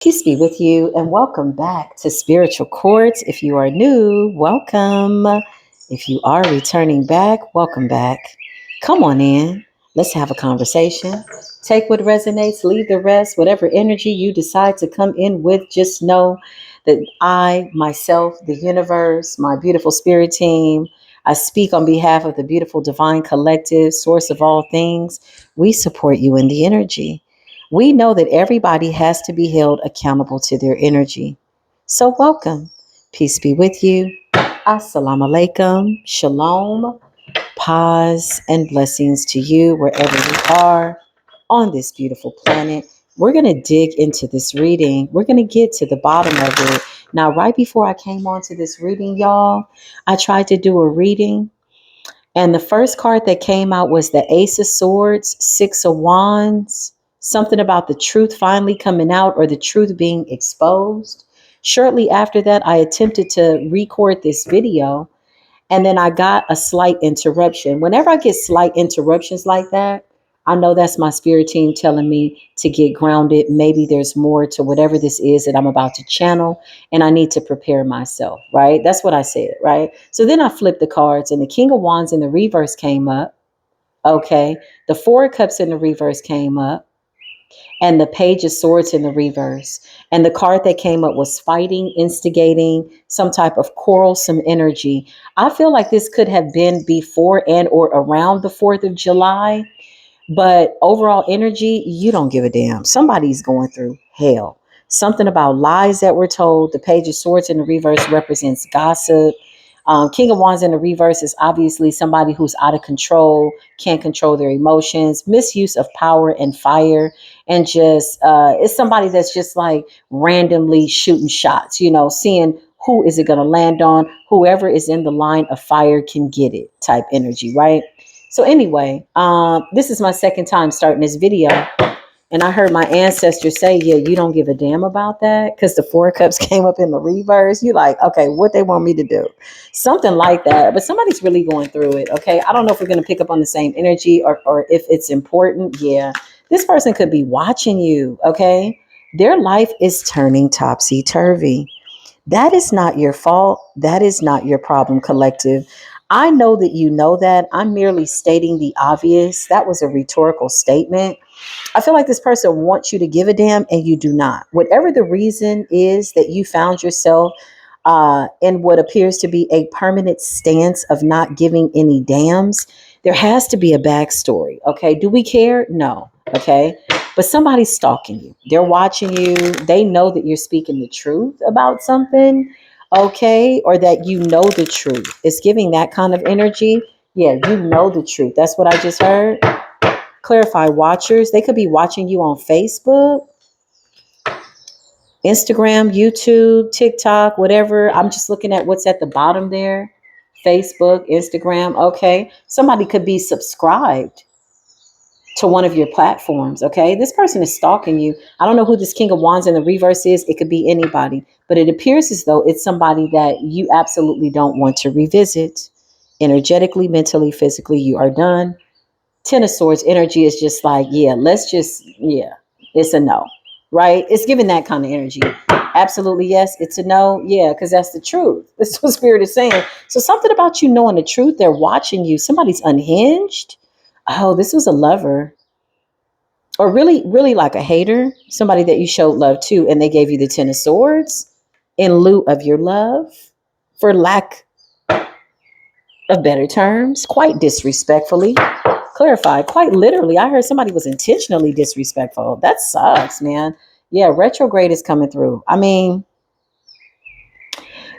Peace be with you, and welcome back to Spiritual Courts. If you are new, welcome. If you are returning back, welcome back. Come on in. Let's have a conversation. Take what resonates, leave the rest. Whatever energy you decide to come in with, just know that I, myself, the universe, my beautiful spirit team, I speak on behalf of the beautiful divine collective, source of all things. We support you in the energy. We know that everybody has to be held accountable to their energy. So, welcome. Peace be with you. Assalamu alaikum. Shalom. Pause and blessings to you wherever you are on this beautiful planet. We're going to dig into this reading. We're going to get to the bottom of it. Now, right before I came on to this reading, y'all, I tried to do a reading. And the first card that came out was the Ace of Swords, Six of Wands, something about the truth finally coming out or the truth being exposed. Shortly after that, I attempted to record this video and then I got a slight interruption. Whenever I get slight interruptions like that, I know that's my spirit team telling me to get grounded. Maybe there's more to whatever this is that I'm about to channel, and I need to prepare myself, right? That's what I said, right? So then I flipped the cards, and the King of Wands in the reverse came up. Okay. The Four of Cups in the reverse came up, and the Page of Swords in the reverse. And the card that came up was fighting, instigating, some type of quarrelsome energy. I feel like this could have been before and or around the 4th of July, but overall energy, you don't give a damn. Somebody's going through hell. Something about lies that were told. The Page of Swords in the reverse represents gossip. King of Wands in the reverse is obviously somebody who's out of control, can't control their emotions, misuse of power and fire, and just it's somebody that's just like randomly shooting shots, seeing who is it going to land on. Whoever is in the line of fire can get it type energy, right? So anyway, this is my second time starting this video. And I heard my ancestors say, yeah, you don't give a damn about that because the Four of Cups came up in the reverse. You like, okay, what they want me to do? Something like that. But somebody's really going through it, okay? I don't know if we're going to pick up on the same energy or if it's important. Yeah, this person could be watching you, okay? Their life is turning topsy-turvy. That is not your fault. That is not your problem, collective. I know that you know that. I'm merely stating the obvious. That was a rhetorical statement. I feel like this person wants you to give a damn and you do not. Whatever the reason is that you found yourself in what appears to be a permanent stance of not giving any damns, there has to be a backstory. Okay. Do we care? No. Okay. But somebody's stalking you. They're watching you. They know that you're speaking the truth about something. Okay. Or that you know the truth. It's giving that kind of energy. Yeah. You know the truth. That's what I just heard. Clarify watchers. They could be watching you on Facebook, Instagram, YouTube, TikTok, whatever. I'm just looking at what's at the bottom there. Facebook, Instagram. Okay. Somebody could be subscribed to one of your platforms. Okay. This person is stalking you. I don't know who this King of Wands in the reverse is. It could be anybody, but it appears as though it's somebody that you absolutely don't want to revisit. Energetically, mentally, physically, you are done. Ten of Swords energy is just like, yeah, it's a no, right? It's giving that kind of energy. Absolutely, yes, it's a no. Yeah, because that's the truth. That's what Spirit is saying. So something about you knowing the truth, they're watching you. Somebody's unhinged. Oh, this was a lover. Or really, really like a hater. Somebody that you showed love to, and they gave you the Ten of Swords in lieu of your love, for lack of better terms, quite disrespectfully. Clarify, quite literally. I heard somebody was intentionally disrespectful. That sucks, man. Yeah, retrograde is coming through. I mean,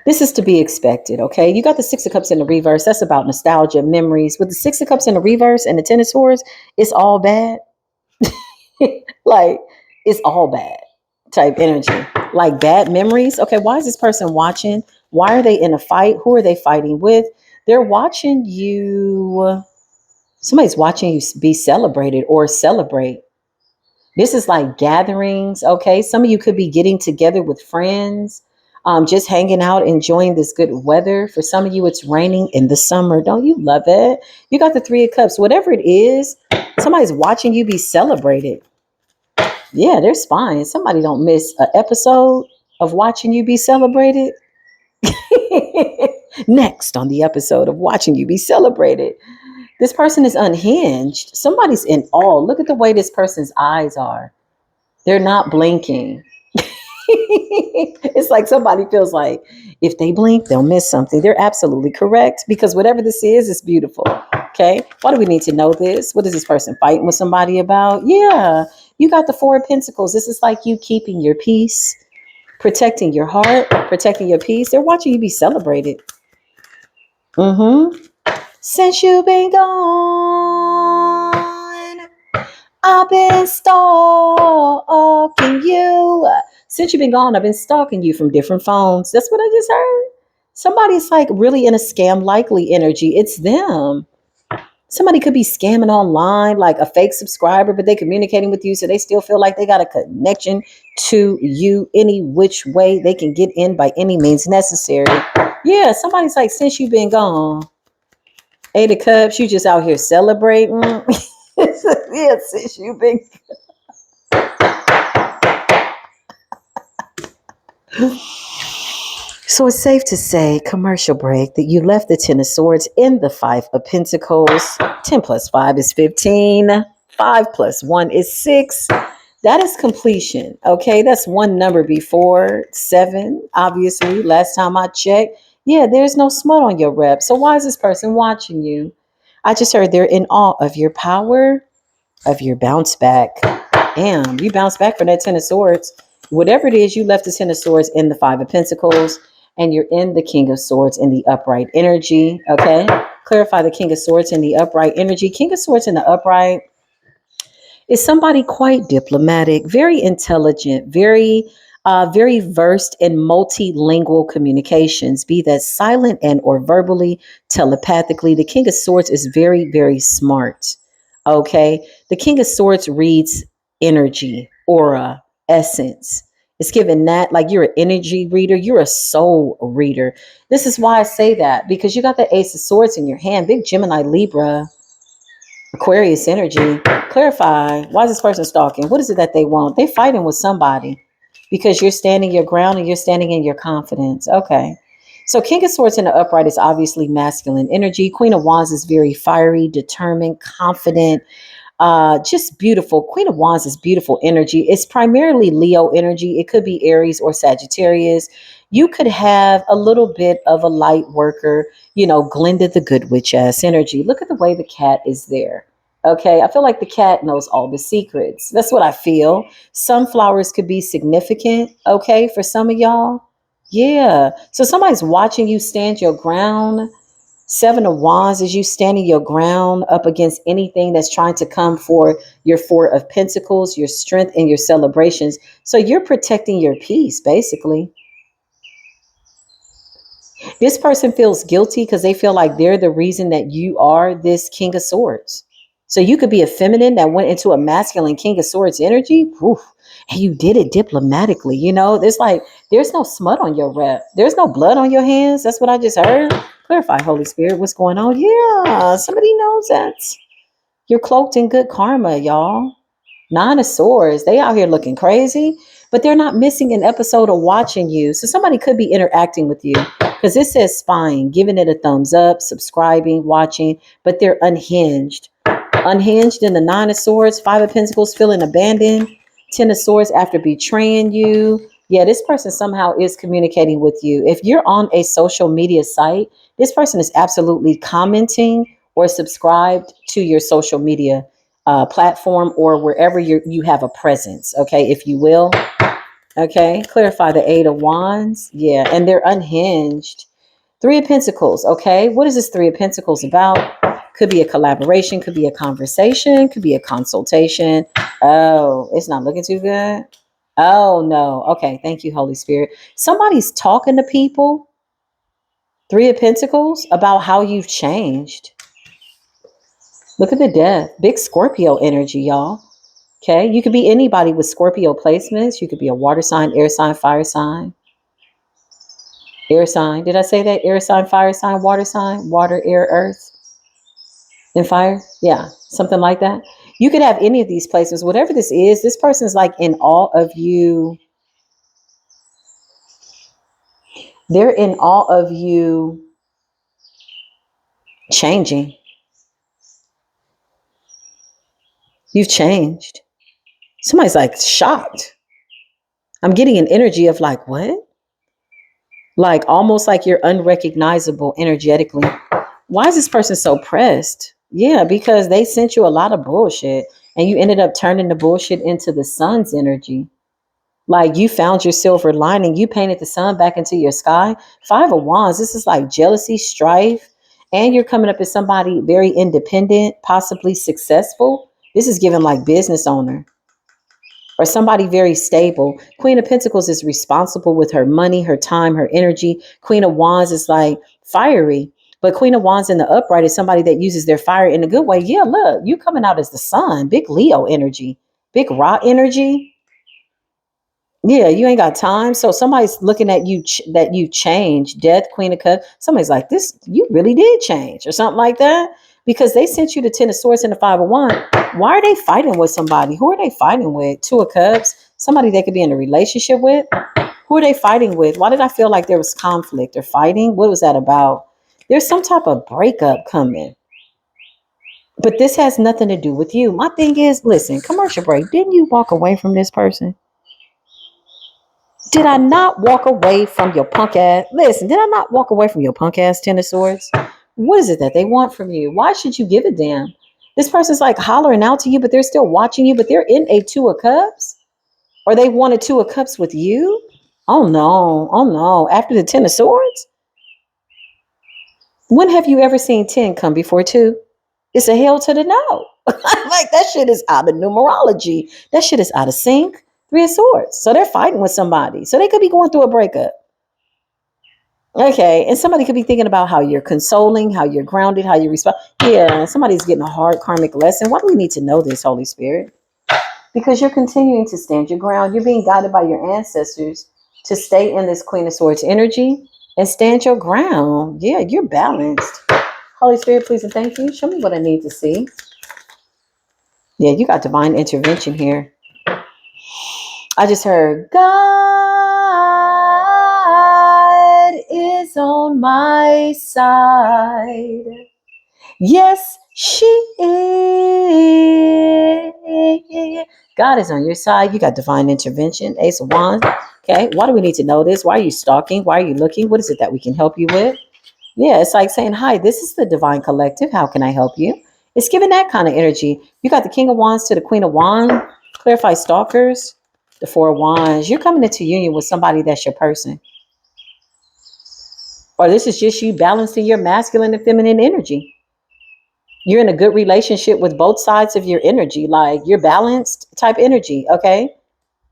this is to be expected, okay? You got the Six of Cups in the reverse. That's about nostalgia, memories. With the Six of Cups in the reverse and the Ten of Swords, it's all bad. Like, it's all bad type energy. Like bad memories. Okay, why is this person watching? Why are they in a fight? Who are they fighting with? They're watching you. Somebody's watching you be celebrated or celebrate. This is like gatherings. Okay. Some of you could be getting together with friends, just hanging out, enjoying this good weather. For some of you, it's raining in the summer. Don't you love it? You got the Three of Cups. Whatever it is, somebody's watching you be celebrated. Yeah, they're spying. Somebody don't miss an episode of watching you be celebrated. Next on the episode of watching you be celebrated. This person is unhinged. Somebody's in awe. Look at the way this person's eyes are. They're not blinking. It's like somebody feels like if they blink, they'll miss something. They're absolutely correct because whatever this is beautiful. Okay. Why do we need to know this? What is this person fighting with somebody about? Yeah. You got the Four of Pentacles. This is like you keeping your peace, protecting your heart, protecting your peace. They're watching you be celebrated. Mm-hmm. Since you've been gone, I've been stalking you. Since you've been gone, I've been stalking you from different phones. That's what I just heard. Somebody's like really in a scam likely energy. It's them. Somebody could be scamming online, like a fake subscriber, but they communicating with you, so they still feel like they got a connection to you any which way they can get in by any means necessary. Yeah, somebody's like, since you've been gone, Eight of Cups, you just out here celebrating. Yeah, since you've been. So it's safe to say, commercial break, that you left the Ten of Swords in the Five of Pentacles. 10 plus 5 is 15. 5 plus 1 is 6. That is completion. Okay, that's one number before 7. Obviously, last time I checked, yeah, there's no smut on your rep. So why is this person watching you? I just heard they're in awe of your power, of your bounce back. Damn, you bounce back from that Ten of Swords. Whatever it is, you left the Ten of Swords in the Five of Pentacles, and you're in the King of Swords in the upright energy. Okay, clarify the King of Swords in the upright energy. King of Swords in the upright is somebody quite diplomatic, very intelligent, very versed in multilingual communications, be that silent and or verbally, telepathically. The King of Swords is very, very smart. Okay. The King of Swords reads energy, aura, essence. It's given that like you're an energy reader, you're a soul reader. This is why I say that, because you got the Ace of Swords in your hand, big Gemini, Libra, Aquarius energy. Clarify, why is this person stalking? What is it that they want? They're fighting with somebody because you're standing your ground and you're standing in your confidence. Okay. So King of Swords in the upright is obviously masculine energy. Queen of Wands is very fiery, determined, confident, just beautiful. Queen of Wands is beautiful energy. It's primarily Leo energy. It could be Aries or Sagittarius. You could have a little bit of a light worker, Glinda the Good Witch ass energy. Look at the way the cat is there. Okay, I feel like the cat knows all the secrets. That's what I feel. Sunflowers could be significant, okay, for some of y'all. Yeah. So somebody's watching you stand your ground. Seven of Wands is you standing your ground up against anything that's trying to come for your Four of Pentacles, your strength and your celebrations. So you're protecting your peace, basically. This person feels guilty because they feel like they're the reason that you are this King of Swords. So you could be a feminine that went into a masculine King of Swords energy. Oof, and you did it diplomatically. There's no smut on your rep. There's no blood on your hands. That's what I just heard. Clarify, Holy Spirit, what's going on? Yeah, somebody knows that. You're cloaked in good karma, y'all. Nine of Swords, they out here looking crazy, but they're not missing an episode of watching you. So somebody could be interacting with you because this says spying, giving it a thumbs up, subscribing, watching, but they're unhinged. Unhinged in the Nine of Swords, Five of Pentacles, feeling abandoned, Ten of Swords after betraying you. Yeah, this person somehow is communicating with you. If you're on a social media site, this person is absolutely commenting or subscribed to your social media platform or wherever you have a presence, okay, if you will. Okay, clarify the Eight of Wands. Yeah, and they're unhinged. Three of Pentacles. Okay, what is this Three of Pentacles about? Could be a collaboration, could be a conversation, could be a consultation. Oh, it's not looking too good. Oh, no. Okay, thank you, Holy Spirit. Somebody's talking to people, Three of Pentacles, about how you've changed. Look at the Death. Big Scorpio energy, y'all. Okay, you could be anybody with Scorpio placements. You could be a water sign, air sign, fire sign. Air sign. Did I say that? Air sign, fire sign, water, air, earth, and fire. Yeah, something like that. You could have any of these places. Whatever this is, this person's like in awe of you. They're in awe of you changing. You've changed. Somebody's like shocked. I'm getting an energy of like, what? Like almost like you're unrecognizable energetically. Why is this person so pressed? Yeah, because they sent you a lot of bullshit and you ended up turning the bullshit into the sun's energy. Like you found your silver lining. You painted the sun back into your sky. Five of Wands. This is like jealousy, strife. And you're coming up as somebody very independent, possibly successful. This is given like business owner or somebody very stable. Queen of Pentacles is responsible with her money, her time, her energy. Queen of Wands is like fiery. But Queen of Wands in the upright is somebody that uses their fire in a good way. Yeah, look, you coming out as the sun. Big Leo energy. Big raw energy. Yeah, you ain't got time. So somebody's looking at you that you changed. Death, Queen of Cups. Somebody's like, this, you really did change or something like that. Because they sent you the Ten of Swords and the Five of Wands. Why are they fighting with somebody? Who are they fighting with? Two of Cups. Somebody they could be in a relationship with. Who are they fighting with? Why did I feel like there was conflict or fighting? What was that about? There's some type of breakup coming. But this has nothing to do with you. My thing is, listen, commercial break. Didn't you walk away from this person? Did I not walk away from your punk ass? Listen, did I not walk away from your punk ass Ten of Swords? What is it that they want from you? Why should you give a damn? This person's like hollering out to you, but they're still watching you, but they're in a Two of Cups? Or they want a Two of Cups with you? Oh no, oh no. After the Ten of Swords? When have you ever seen 10 come before 2? It's a hell to the no. Like that shit is out of numerology. That shit is out of sync. Three of Swords. So they're fighting with somebody. So they could be going through a breakup. Okay, and somebody could be thinking about how you're consoling, how you're grounded, how you respond. Yeah, somebody's getting a hard karmic lesson. Why do we need to know this, Holy Spirit? Because you're continuing to stand your ground. You're being guided by your ancestors to stay in this Queen of Swords energy and stand your ground. Yeah, you're balanced. Holy Spirit, please and thank you. Show me what I need to see. Yeah, you got divine intervention here. I just heard God is on my side. Yes, she is. God is on your side. You got divine intervention. Ace of Wands. Okay. Why do we need to know this? Why are you stalking? Why are you looking? What is it that we can help you with? Yeah, it's like saying, hi, this is the Divine Collective. How can I help you? It's giving that kind of energy. You got the King of Wands to the Queen of Wands. Clarify stalkers. The Four of Wands. You're coming into union with somebody that's your person. Or this is just you balancing your masculine and feminine energy. You're in a good relationship with both sides of your energy. Like you're balanced type energy. Okay.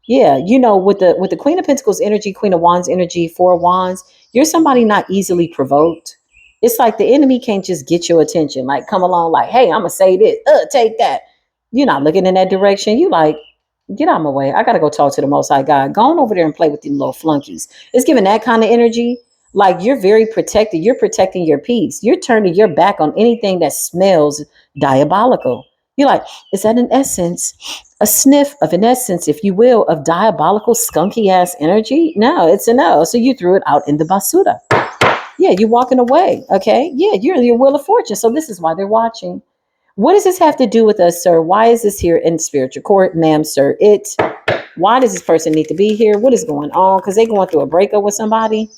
Yeah, you know, with the Queen of Pentacles energy, Queen of Wands energy, Four of Wands, you're somebody not easily provoked. It's like the enemy can't just get your attention. Like come along, like, hey, I'm gonna say this, take that. You're not looking in that direction. You like, get out of my way. I gotta go talk to the Most High God. Go on over there and play with them little flunkies. It's giving that kind of energy. Like you're very protected. You're protecting your peace. You're turning your back on anything that smells diabolical. You're like, is that an essence? A sniff of an essence, if you will, of diabolical, skunky ass energy? No, it's a no. So you threw it out in the basura. Yeah, you're walking away. Okay. Yeah, you're your wheel of fortune. So this is why they're watching. What does this have to do with us, sir? Why is this here in spiritual court, ma'am, sir? Why does this person need to be here? What is going on? Because they're going through a breakup with somebody.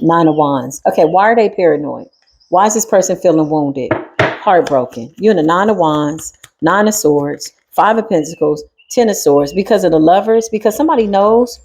Nine of Wands. Okay, why are they paranoid? Why is this person feeling wounded? Heartbroken. You're in the Nine of Wands, Nine of Swords, Five of Pentacles, Ten of Swords. Because of the lovers, because somebody knows.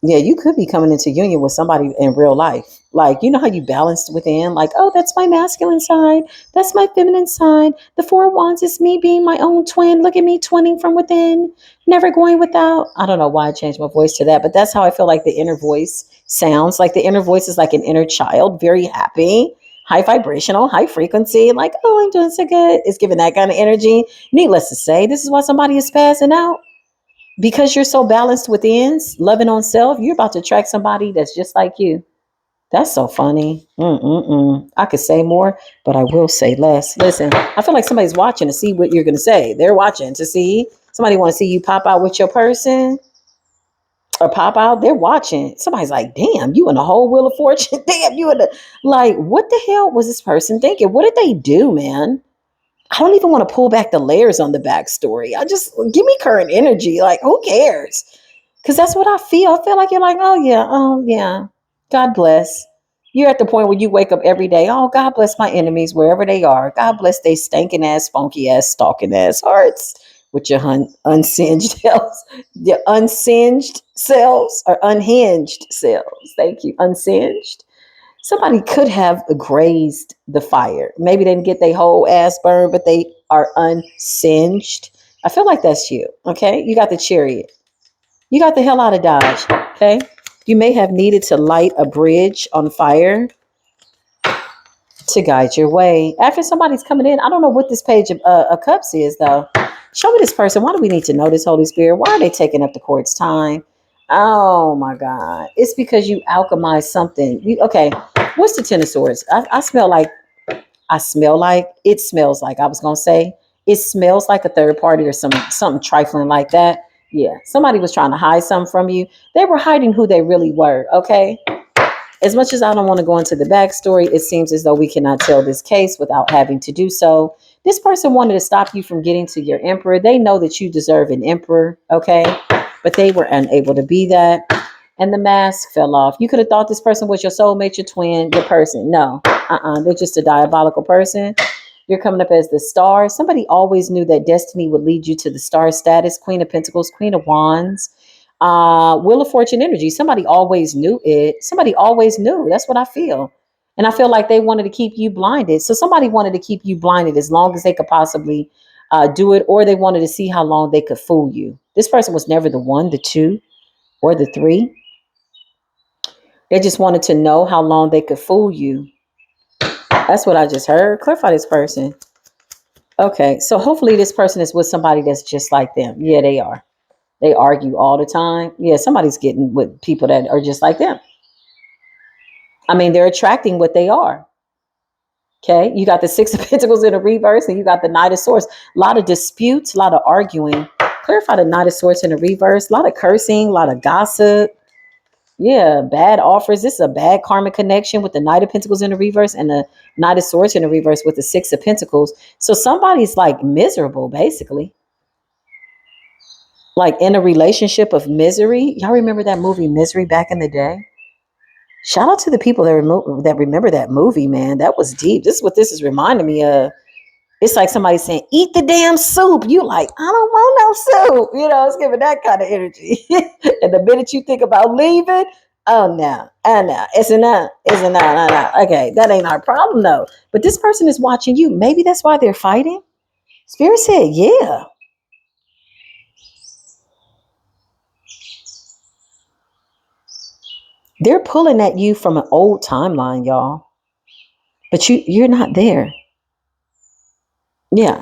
Yeah, you could be coming into union with somebody in real life. Like, you know how you balanced within? Like, oh, that's my masculine side. That's my feminine side. The Four of Wands is me being my own twin. Look at me twinning from within. Never going without. I don't know why I changed my voice to that, but that's how I feel like the inner voice sounds. Like the inner voice is like an inner child, very happy, high vibrational, high frequency. Like, oh, I'm doing so good. It's giving that kind of energy. Needless to say, this is why somebody is passing out. Because you're so balanced within, loving on self, you're about to attract somebody that's just like you. That's so funny. I could say more, but I will say less. Listen, I feel like somebody's watching to see what you're going to say. They're watching to see. Somebody want to see you pop out with your person or pop out. They're watching. Somebody's like, damn, you in the whole Wheel of Fortune. Damn, you in the, like, what the hell was this person thinking? What did they do, man? I don't even want to pull back the layers on the backstory. I just give me current energy. Like, who cares? Because that's what I feel. I feel like you're like, oh yeah. God bless. You're at the point where you wake up every day. Oh, God bless my enemies wherever they are. God bless they stinking ass, funky ass, stalking ass hearts with your unsinged cells, your unsinged cells or unhinged cells. Thank you. Unsinged. Somebody could have grazed the fire. Maybe they didn't get their whole ass burned, but they are unsinged. I feel like that's you. Okay. You got the chariot. You got the hell out of Dodge. Okay. You may have needed to light a bridge on fire to guide your way. After somebody's coming in, I don't know what this page of cups is, though. Show me this person. Why do we need to know this, Holy Spirit? Why are they taking up the court's time? Oh my God. It's because you alchemized something. Okay. What's the Ten of Swords? I smell like, it smells like, I was going to say, it smells like a third party or something trifling like that. Yeah. Somebody was trying to hide something from you. They were hiding who they really were. Okay. As much as I don't want to go into the backstory, it seems as though we cannot tell this case without having to do so. This person wanted to stop you from getting to your emperor. They know that you deserve an emperor, okay? But they were unable to be that. And the mask fell off. You could have thought this person was your soulmate, your twin, your person. No, they're just a diabolical person. You're coming up as the star. Somebody always knew that destiny would lead you to the star status. Queen of Pentacles, Queen of Wands. Wheel of Fortune energy. Somebody always knew it. Somebody always knew. That's what I feel. And I feel like they wanted to keep you blinded. So somebody wanted to keep you blinded as long as they could possibly do it, or they wanted to see how long they could fool you. This person was never the one, the two, or the three. They just wanted to know how long they could fool you. That's what I just heard. Clarify this person. Okay, so hopefully this person is with somebody that's just like them. Yeah, they are. They argue all the time. Yeah, somebody's getting with people that are just like them. I mean, they're attracting what they are. Okay, you got the Six of Pentacles in the reverse, and you got the Knight of Swords. A lot of disputes, a lot of arguing. Clarify the Knight of Swords in the reverse. A lot of cursing, a lot of gossip. Yeah, bad offers. This is a bad karmic connection with the Knight of Pentacles in the reverse and the Knight of Swords in the reverse with the Six of Pentacles. So somebody's like miserable, basically. Like in a relationship of misery. Y'all remember that movie Misery back in the day? Shout out to the people that remember that movie, man. That was deep. This is what this is reminding me of. It's like somebody saying, eat the damn soup. You like, I don't want no soup. You know, it's giving that kind of energy. And the minute you think about leaving, oh no, it's a no. No. Okay, that ain't our problem though. But this person is watching you. Maybe that's why they're fighting. Spirit said, yeah. They're pulling at you from an old timeline, y'all. But you're not there. Yeah.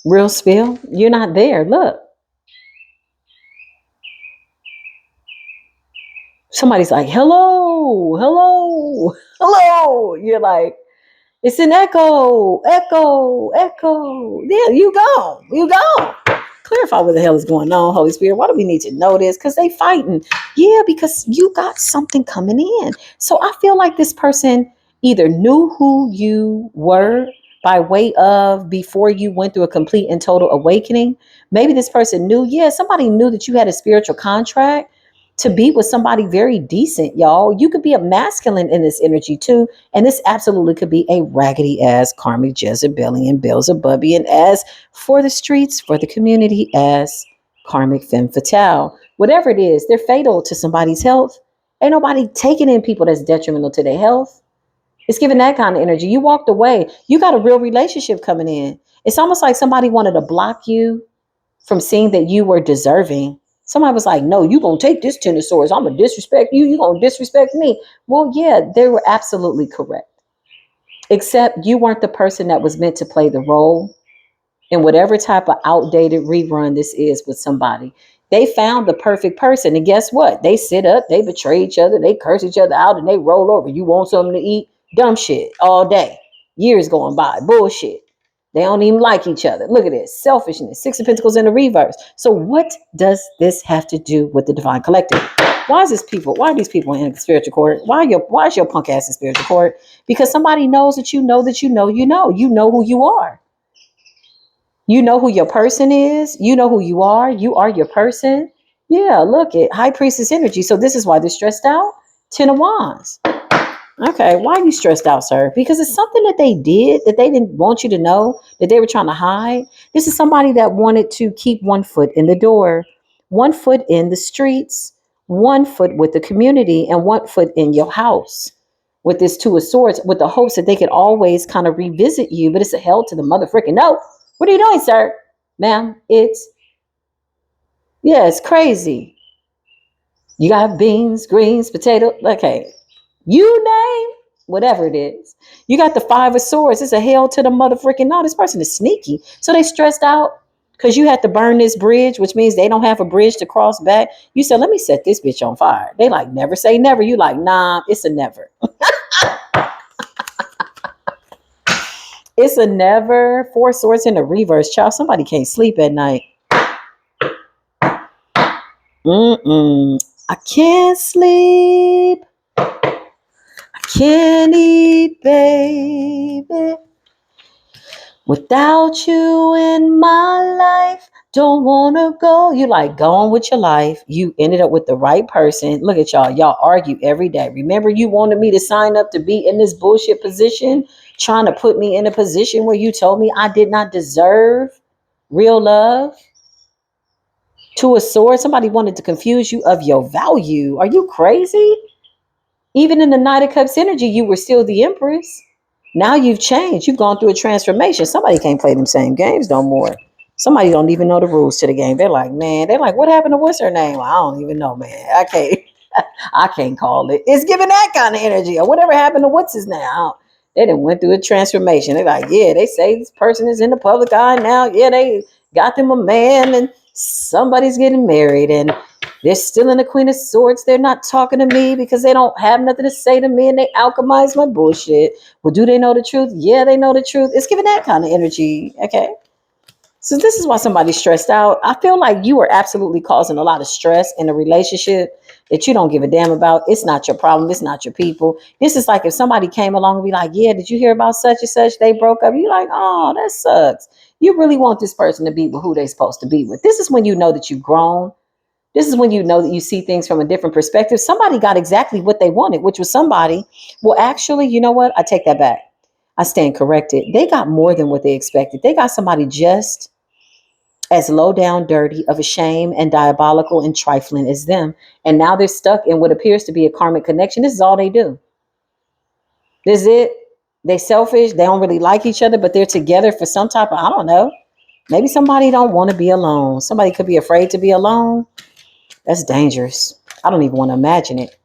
Real spill. You're not there. Look. Somebody's like, hello. You're like, it's an echo. Yeah, you go. Clarify what the hell is going on, Holy Spirit. Why do we need to know this? Because they fighting. Yeah, because you got something coming in. So I feel like this person either knew who you were by way of before you went through a complete and total awakening. Maybe this person knew, somebody knew that you had a spiritual contract to be with somebody very decent, y'all. You could be a masculine in this energy too. And this absolutely could be a raggedy ass karmic Jezebelian Beelzebubian as for the streets, for the community as karmic femme fatale. Whatever it is, they're fatal to somebody's health. Ain't nobody taking in people that's detrimental to their health. It's giving that kind of energy. You walked away. You got a real relationship coming in. It's almost like somebody wanted to block you from seeing that you were deserving. Somebody was like, no, you going to take this Ten of Swords. I'm going to disrespect you. You going to disrespect me. Well, yeah, they were absolutely correct. Except you weren't the person that was meant to play the role in whatever type of outdated rerun this is with somebody. They found the perfect person. And guess what? They sit up, they betray each other, they curse each other out, and they roll over. You want something to eat? Dumb shit all day. Years going by. Bullshit. They don't even like each other. Look at this. Selfishness. Six of Pentacles in the reverse. So what does this have to do with the divine collective? Why are these people in spiritual court? Why is your punk ass in spiritual court? Because somebody knows that you know that you know you know. You know who you are. You know who your person is. You know who you are. You are your person. Yeah, look at High Priestess energy. So this is why they're stressed out. Ten of Wands. Okay, why are you stressed out, sir? Because it's something that they did that they didn't want you to know, that they were trying to hide. This is somebody that wanted to keep one foot in the door, one foot in the streets, one foot with the community, and one foot in your house. With this Two of Swords, with the hopes that they could always kind of revisit you, but it's a hell to the motherfucking no. What are you doing, sir? Ma'am, it's crazy. You got beans, greens, potato. Okay. You name whatever it is. You got the Five of Swords. It's a hell to the motherfucking no. This person is sneaky. So they stressed out because you had to burn this bridge, which means they don't have a bridge to cross back. You said, let me set this bitch on fire. They like, never say never. You like, nah, it's a never. It's a never. Four Swords in the reverse. Child, somebody can't sleep at night. I can't sleep. Can't eat, baby, without you in my life. Don't want to go. You like going with your life. You ended up with the right person. Look at y'all. Y'all argue every day. Remember, you wanted me to sign up to be in this bullshit position, trying to put me in a position where you told me I did not deserve real love. Two of Swords. Somebody wanted to confuse you of your value. Are you crazy? Even in the Knight of Cups energy, you were still the Empress. Now you've changed. You've gone through a transformation. Somebody can't play them same games no more. Somebody don't even know the rules to the game. They're like, what happened to what's her name? I don't even know, man. I can't call it. It's giving that kind of energy. Or whatever happened to what's his name? They done went through a transformation. They're like, yeah, they say this person is in the public eye now. Yeah, they got them a man and somebody's getting married and they're still in the Queen of Swords. They're not talking to me because they don't have nothing to say to me and they alchemize my bullshit. Well, do they know the truth? Yeah, they know the truth. It's giving that kind of energy. Okay. So this is why somebody's stressed out. I feel like you are absolutely causing a lot of stress in a relationship that you don't give a damn about. It's not your problem. It's not your people. This is like if somebody came along and be like, yeah, did you hear about such and such? They broke up. You're like, oh, that sucks. You really want this person to be with who they're supposed to be with. This is when you know that you've grown. This is when you know that you see things from a different perspective. Somebody got exactly what they wanted, which was somebody. Well, actually, you know what? I take that back. I stand corrected. They got more than what they expected. They got somebody just as low down, dirty, of a shame and diabolical and trifling as them. And now they're stuck in what appears to be a karmic connection. This is all they do. This is it. They selfish. They don't really like each other, but they're together for some type of, I don't know. Maybe somebody don't want to be alone. Somebody could be afraid to be alone. That's dangerous. I don't even want to imagine it.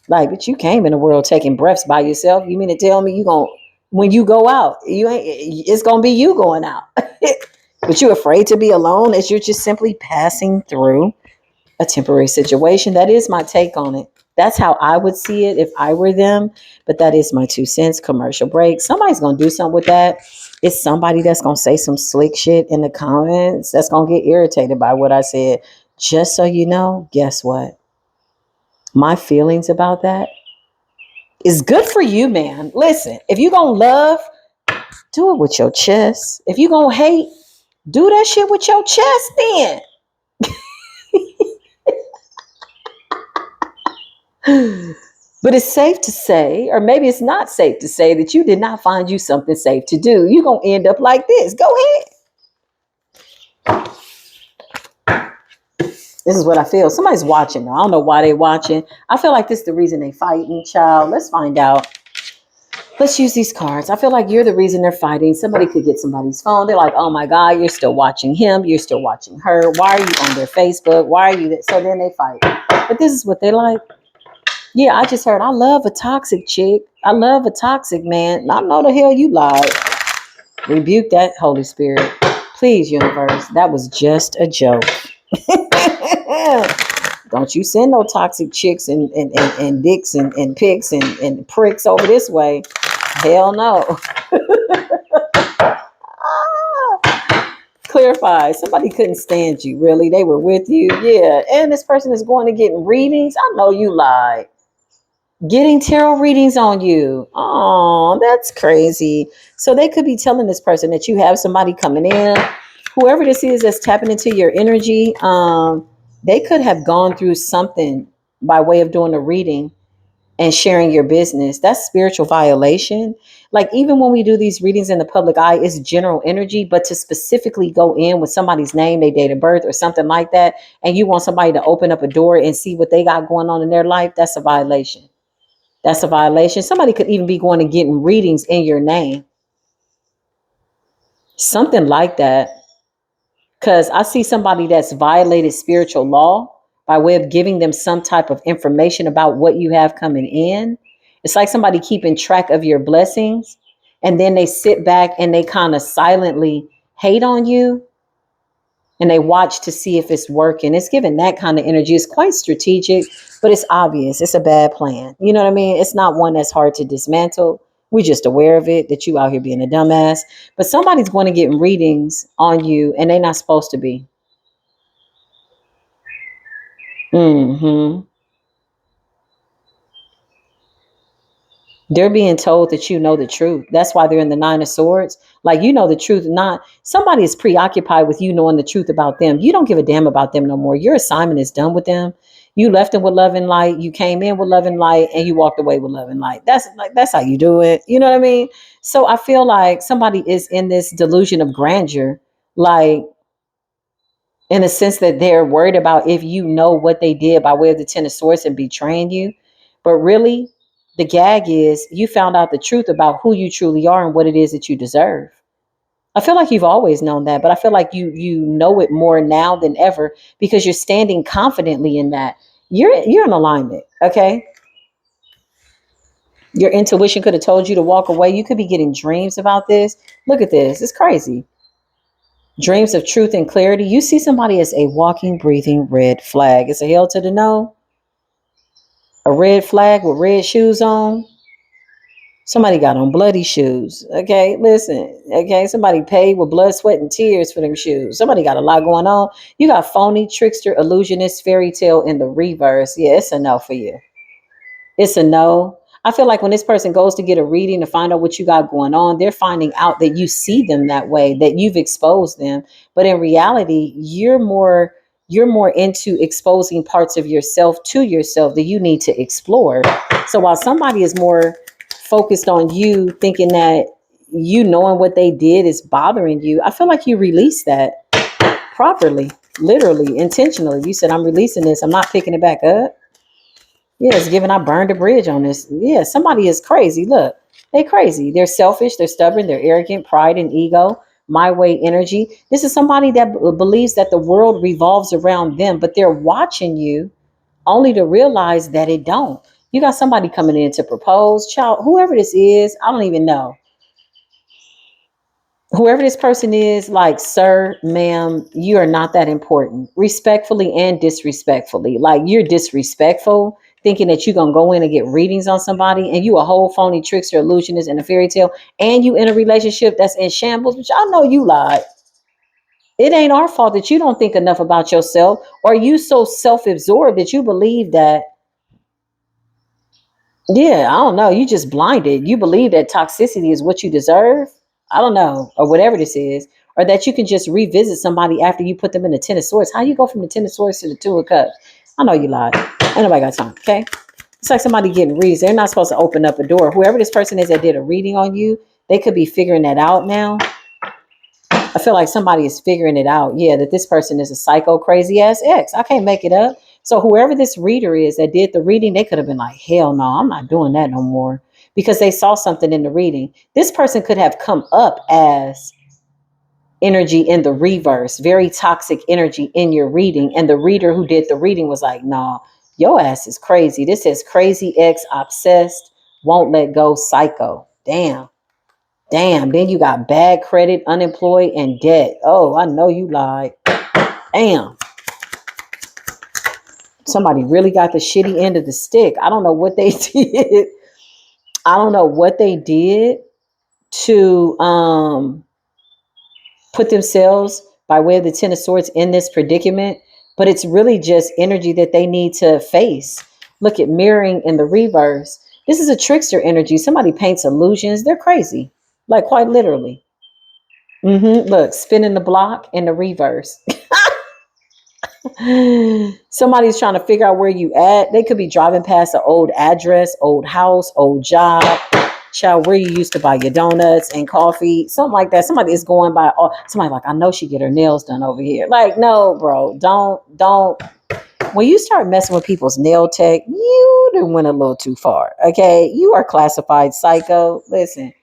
Like, but you came in the world taking breaths by yourself. You mean to tell me when you go out, it's gonna be you going out. But you're afraid to be alone as you're just simply passing through a temporary situation. That is my take on it. That's how I would see it if I were them. But that is my 2 cents. Commercial break. Somebody's gonna do something with that. It's somebody that's gonna say some slick shit in the comments that's gonna get irritated by what I said. Just so you know, guess what? My feelings about that is good for you, man. Listen, if you're going to love, do it with your chest. If you're going to hate, do that shit with your chest then. But it's safe to say, or maybe it's not safe to say, that you did not find you something safe to do. You're going to end up like this. Go ahead. This is what I feel. Somebody's watching. I don't know why they're watching. I feel like this is the reason they fighting, child. Let's find out. Let's use these cards. I feel like you're the reason they're fighting. Somebody could get somebody's phone. They're like, oh my God, you're still watching him. You're still watching her. Why are you on their Facebook? Why are you that? So then they fight. But this is what they like. Yeah, I just heard, I love a toxic chick. I love a toxic man. I know the hell you lied. Rebuke that, Holy Spirit. Please, universe. That was just a joke. damn. Don't you send no toxic chicks and dicks and pics and pricks over this way. Hell no. Clarify. Somebody couldn't stand you, really. They were with you. Yeah. And this person is going to get readings. I know you lied. Getting tarot readings on you. Oh, that's crazy. So they could be telling this person that you have somebody coming in. Whoever this is that's tapping into your energy, they could have gone through something by way of doing a reading and sharing your business. That's spiritual violation. Like, even when we do these readings in the public eye, it's general energy, but to specifically go in with somebody's name, their date of birth or something like that, and you want somebody to open up a door and see what they got going on in their life, that's a violation. That's a violation. Somebody could even be going and getting readings in your name. Something like that. Because I see somebody that's violated spiritual law by way of giving them some type of information about what you have coming in. It's like somebody keeping track of your blessings, and then they sit back and they kind of silently hate on you, and they watch to see if it's working. It's giving that kind of energy. It's quite strategic, but it's obvious. It's a bad plan. You know what I mean? It's not one that's hard to dismantle. We're just aware of it, that you out here being a dumbass. But somebody's going to get readings on you, and they're not supposed to be. Hmm. They're being told that you know the truth. That's why they're in the Nine of Swords. Like, you know the truth. Not somebody is preoccupied with you knowing the truth about them. You don't give a damn about them no more. Your assignment is done with them. You left them with love and light. You came in with love and light, and you walked away with love and light. That's how you do it. You know what I mean? So I feel like somebody is in this delusion of grandeur, like, in a sense that they're worried about if you know what they did by way of the Ten of Swords and betraying you. But really, the gag is you found out the truth about who you truly are and what it is that you deserve. I feel like you've always known that, but I feel like you know it more now than ever because you're standing confidently in that. You're in alignment, okay? Your intuition could have told you to walk away. You could be getting dreams about this. Look at this. It's crazy. Dreams of truth and clarity. You see somebody as a walking, breathing red flag. It's a hell to the no. A red flag with red shoes on. Somebody got on bloody shoes. Okay, listen. Okay, somebody paid with blood, sweat, and tears for them shoes. Somebody got a lot going on. You got phony, trickster, illusionist, fairy tale in the reverse. Yeah, it's a no for you. It's a no. I feel like when this person goes to get a reading to find out what you got going on, they're finding out that you see them that way, that you've exposed them. But in reality, you're more into exposing parts of yourself to yourself that you need to explore. So while somebody is more focused on you thinking that you knowing what they did is bothering you, I feel like you release that properly, literally, intentionally. You said, I'm releasing this. I'm not picking it back up. Yeah, it's given I burned a bridge on this. Yeah, somebody is crazy. Look, they crazy. They're selfish. They're stubborn. They're arrogant, pride and ego, my way energy. This is somebody that believes that the world revolves around them, but they're watching you only to realize that it don't. You got somebody coming in to propose, child, whoever this is, I don't even know. Whoever this person is, like, sir, ma'am, you are not that important. Respectfully and disrespectfully. Like, you're disrespectful, thinking that you're going to go in and get readings on somebody, and you a whole phony trickster, illusionist, and a fairy tale, and you in a relationship that's in shambles, which I know you lied. It ain't our fault that you don't think enough about yourself, or you so self-absorbed that you believe that, yeah, I don't know. You just blinded. You believe that toxicity is what you deserve. I don't know, or whatever this is, or that you can just revisit somebody after you put them in the Ten of Swords. How you go from the Ten of Swords to the Two of Cups? I know you lied. Ain't nobody got time. Okay, it's like somebody getting reads. They're not supposed to open up a door. Whoever this person is that did a reading on you, they could be figuring that out now. I feel like somebody is figuring it out. Yeah, that this person is a psycho, crazy ass ex. I can't make it up. So whoever this reader is that did the reading, they could have been like, hell no, I'm not doing that no more. Because they saw something in the reading. This person could have come up as energy in the reverse, very toxic energy in your reading. And the reader who did the reading was like, nah, your ass is crazy. This is crazy ex, obsessed, won't let go, psycho. Damn. Damn, then you got bad credit, unemployed, and debt. Oh, I know you lied. Damn. Somebody really got the shitty end of the stick. I don't know what they did. I don't know what they did to put themselves by way of the Ten of Swords in this predicament, but it's really just energy that they need to face. Look at mirroring in the reverse. This is a trickster energy. Somebody paints illusions. They're crazy, like quite literally. Look, spinning the block in the reverse. Somebody's trying to figure out where you at. They could be driving past an old address, old house, old job. Child, where you used to buy your donuts and coffee, something like that. Somebody is going by. Oh, somebody like, I know she get her nails done over here. Like, no, bro, don't. When you start messing with people's nail tech, you done went a little too far. Okay, you are classified psycho. Listen,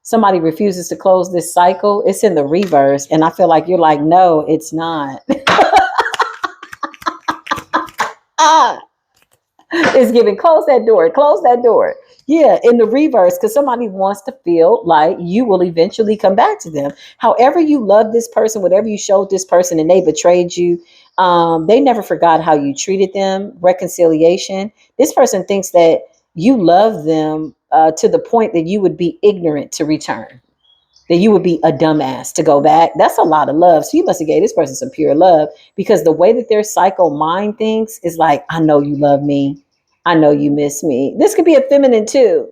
somebody refuses to close this cycle. It's in the reverse, and I feel like you're like, no, it's not. It's giving, close that door, close that door. Yeah, in the reverse, because somebody wants to feel like you will eventually come back to them. However you love this person, whatever you showed this person and they betrayed you, they never forgot how you treated them. Reconciliation. This person thinks that you love them to the point that you would be ignorant to return, that you would be a dumbass to go back. That's a lot of love. So you must have gave this person some pure love, because the way that their psycho mind thinks is like, I know you love me. I know you miss me. This could be a feminine too.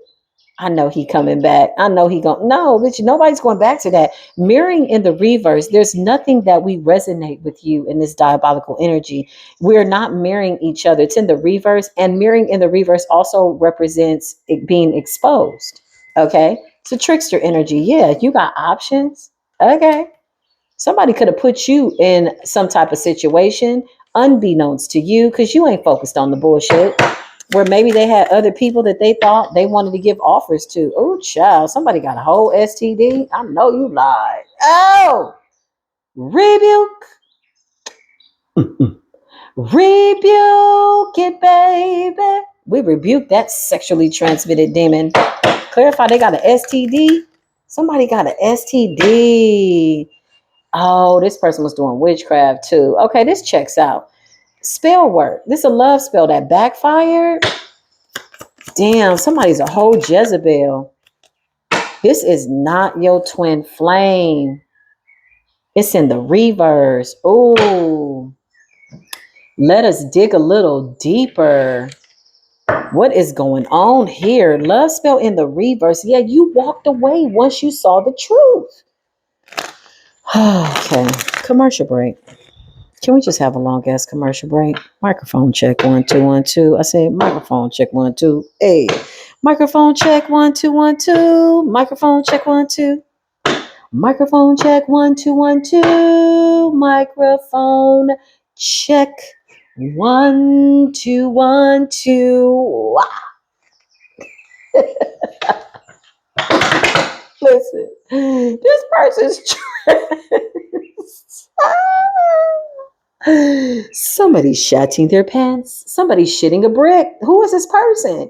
I know he coming back. I know he going. No, bitch, nobody's going back to that. Mirroring in the reverse, there's nothing that we resonate with you in this diabolical energy. We're not mirroring each other. It's in the reverse, and mirroring in the reverse also represents it being exposed. Okay, it's a trickster energy. Yeah, you got options. Okay, somebody could have put you in some type of situation unbeknownst to you, because you ain't focused on the bullshit, where maybe they had other people that they thought they wanted to give offers to. Oh, child, somebody got a whole STD. I know you lied. Oh, rebuke. Rebuke it, baby. We rebuke that sexually transmitted demon. Clarify, they got an STD. Somebody got an STD. Oh, this person was doing witchcraft too. Okay, this checks out. Spell work. This is a love spell that backfired. Damn, somebody's a whole Jezebel. This is not your twin flame. It's in the reverse. Oh, let us dig a little deeper. What is going on here? Love spell in the reverse. Yeah, you walked away once you saw the truth. Okay, commercial break. Can we just have a long ass commercial break? Microphone check 1 2 1 2. I said microphone check 1 2. Hey, microphone check 1 2 1 2. Microphone check 1 2. Microphone check 1 2 1 2. Microphone check 1 2 1 2. Listen, this person's somebody's shatting their pants. Somebody's shitting a brick. Who is this person?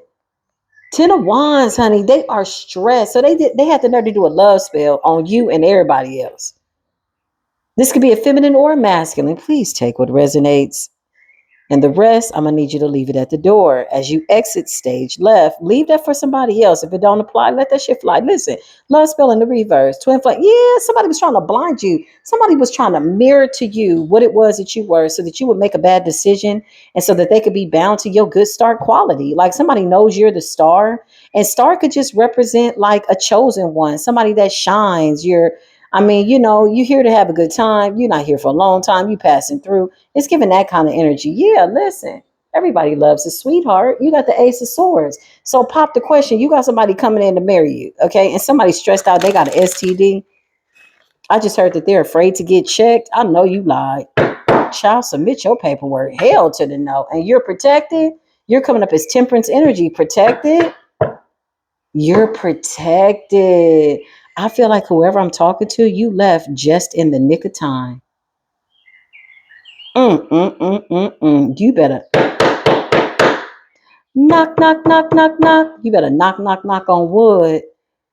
10 of Wands, honey. They are stressed. So they had the nerve to do a love spell on you and everybody else. This could be a feminine or a masculine. Please take what resonates. And the rest, I'm going to need you to leave it at the door. As you exit stage left, leave that for somebody else. If it don't apply, let that shit fly. Listen, love spell in the reverse. Twin flame. Yeah, somebody was trying to blind you. Somebody was trying to mirror to you what it was that you were, so that you would make a bad decision, and so that they could be bound to your good star quality. Like somebody knows you're the star, and star could just represent like a chosen one, somebody that shines. You're here to have a good time. You're not here for a long time. You passing through. It's giving that kind of energy. Yeah, listen. Everybody loves a sweetheart. You got the Ace of Swords. So pop the question. You got somebody coming in to marry you, okay? And somebody stressed out. They got an STD. I just heard that they're afraid to get checked. I know you lied. Child, submit your paperwork. Hell to the no. And you're protected. You're coming up as temperance energy. Protected. You're protected. I feel like whoever I'm talking to, you left just in the nick of time. You better knock, knock, knock, knock, knock. You better knock, knock, knock on wood.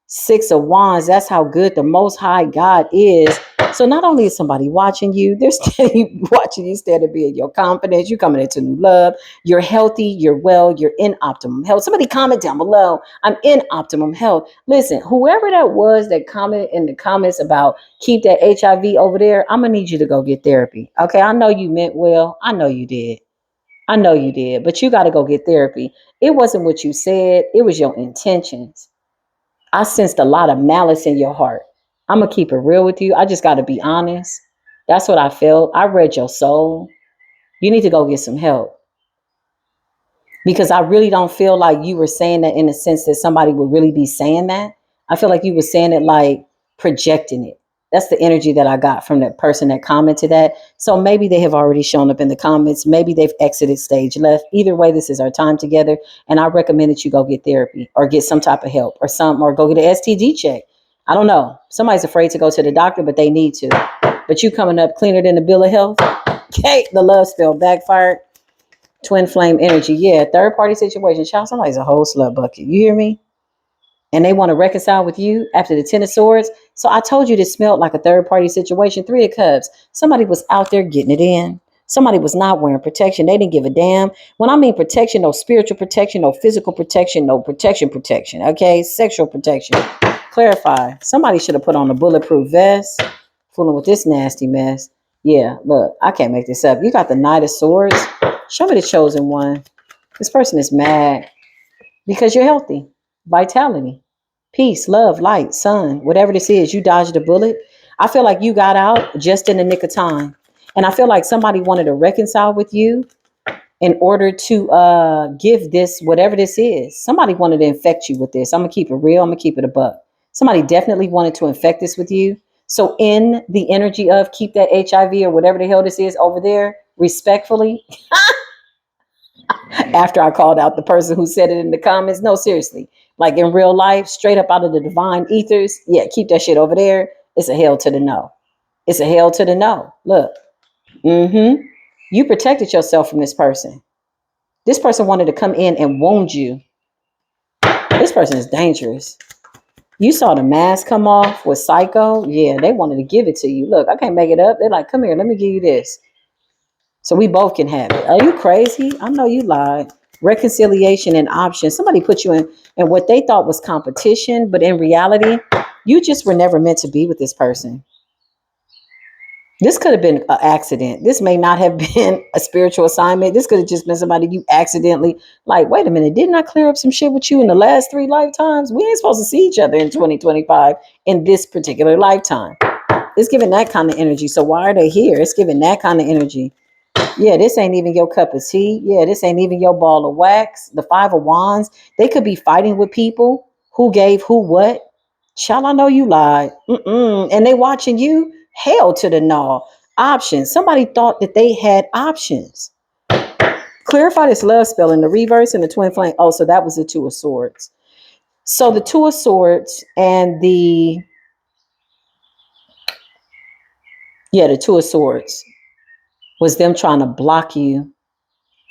6 of Wands. That's how good the Most High God is. So not only is somebody watching you, they're steady watching you, steady being your confidence. You're coming into new love. You're healthy. You're well. You're in optimum health. Somebody comment down below. I'm in optimum health. Listen, whoever that was that commented in the comments about keep that HIV over there, I'm going to need you to go get therapy. Okay. I know you meant well. I know you did. I know you did, but you got to go get therapy. It wasn't what you said. It was your intentions. I sensed a lot of malice in your heart. I'm going to keep it real with you. I just got to be honest. That's what I felt. I read your soul. You need to go get some help. Because I really don't feel like you were saying that in the sense that somebody would really be saying that. I feel like you were saying it like projecting it. That's the energy that I got from that person that commented that. So maybe they have already shown up in the comments. Maybe they've exited stage left. Either way, this is our time together. And I recommend that you go get therapy or get some type of help or go get an STD check. I don't know. Somebody's afraid to go to the doctor, but they need to. But you coming up cleaner than the bill of health. Okay, the love spell backfired. Twin flame energy. Yeah, third party situation. Child, somebody's a whole slut bucket. You hear me? And they want to reconcile with you after the 10 of swords. So I told you this smelled like a third party situation. 3 of cups. Somebody was out there getting it in. Somebody was not wearing protection. They didn't give a damn. When I mean protection, no spiritual protection, no physical protection, no protection. Okay, sexual protection. Clarify. Somebody should have put on a bulletproof vest. Fooling with this nasty mess. Yeah, look, I can't make this up. You got the Knight of Swords. Show me the chosen one. This person is mad because you're healthy. Vitality, peace, love, light, sun, whatever this is, you dodged a bullet. I feel like you got out just in the nick of time. And I feel like somebody wanted to reconcile with you in order to give this, whatever this is. Somebody wanted to infect you with this. I'm going to keep it real. I'm going to keep it a buck. Somebody definitely wanted to infect this with you. So in the energy of keep that HIV or whatever the hell this is over there, respectfully, after I called out the person who said it in the comments. No, seriously. Like in real life, straight up out of the divine ethers. Yeah, keep that shit over there. It's a hell to the no. It's a hell to the no. Look. You protected yourself from this person. This person wanted to come in and wound you. This person is dangerous. You saw the mask come off with Psycho. Yeah, they wanted to give it to you. Look, I can't make it up. They're like, come here, let me give you this. So we both can have it. Are you crazy? I know you lied. Reconciliation and options. Somebody put you in what they thought was competition, but in reality, you just were never meant to be with this person. This could have been an accident. This may not have been a spiritual assignment. This could have just been somebody you accidentally, like, wait a minute, didn't I clear up some shit with you in the last 3 lifetimes? We ain't supposed to see each other in 2025 in this particular lifetime. It's giving that kind of energy. So why are they here? It's giving that kind of energy. Yeah, this ain't even your cup of tea. Yeah, this ain't even your ball of wax. The 5 of wands. They could be fighting with people who gave who what. Child, I know you lied. And they watching you. Hell to the no. Options. Somebody thought that they had options. Clarify this love spell in the reverse and the twin flame. Oh, so that was the 2 of swords. So the 2 of swords and the 2 of swords was them trying to block you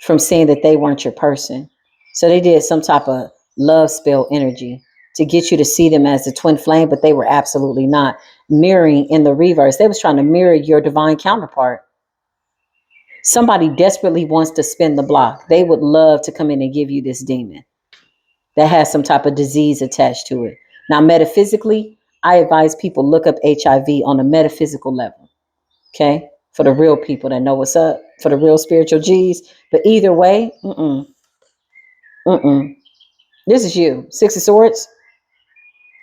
from saying that they weren't your person. So they did some type of love spell energy to get you to see them as the twin flame, but they were absolutely not. Mirroring in the reverse. They was trying to mirror your divine counterpart. Somebody desperately wants to spin the block. They would love to come in and give you this demon that has some type of disease attached to it. Now, metaphysically, I advise people look up HIV on a metaphysical level. Okay? For the real people that know what's up, for the real spiritual G's. But either way, this is you. 6 of swords.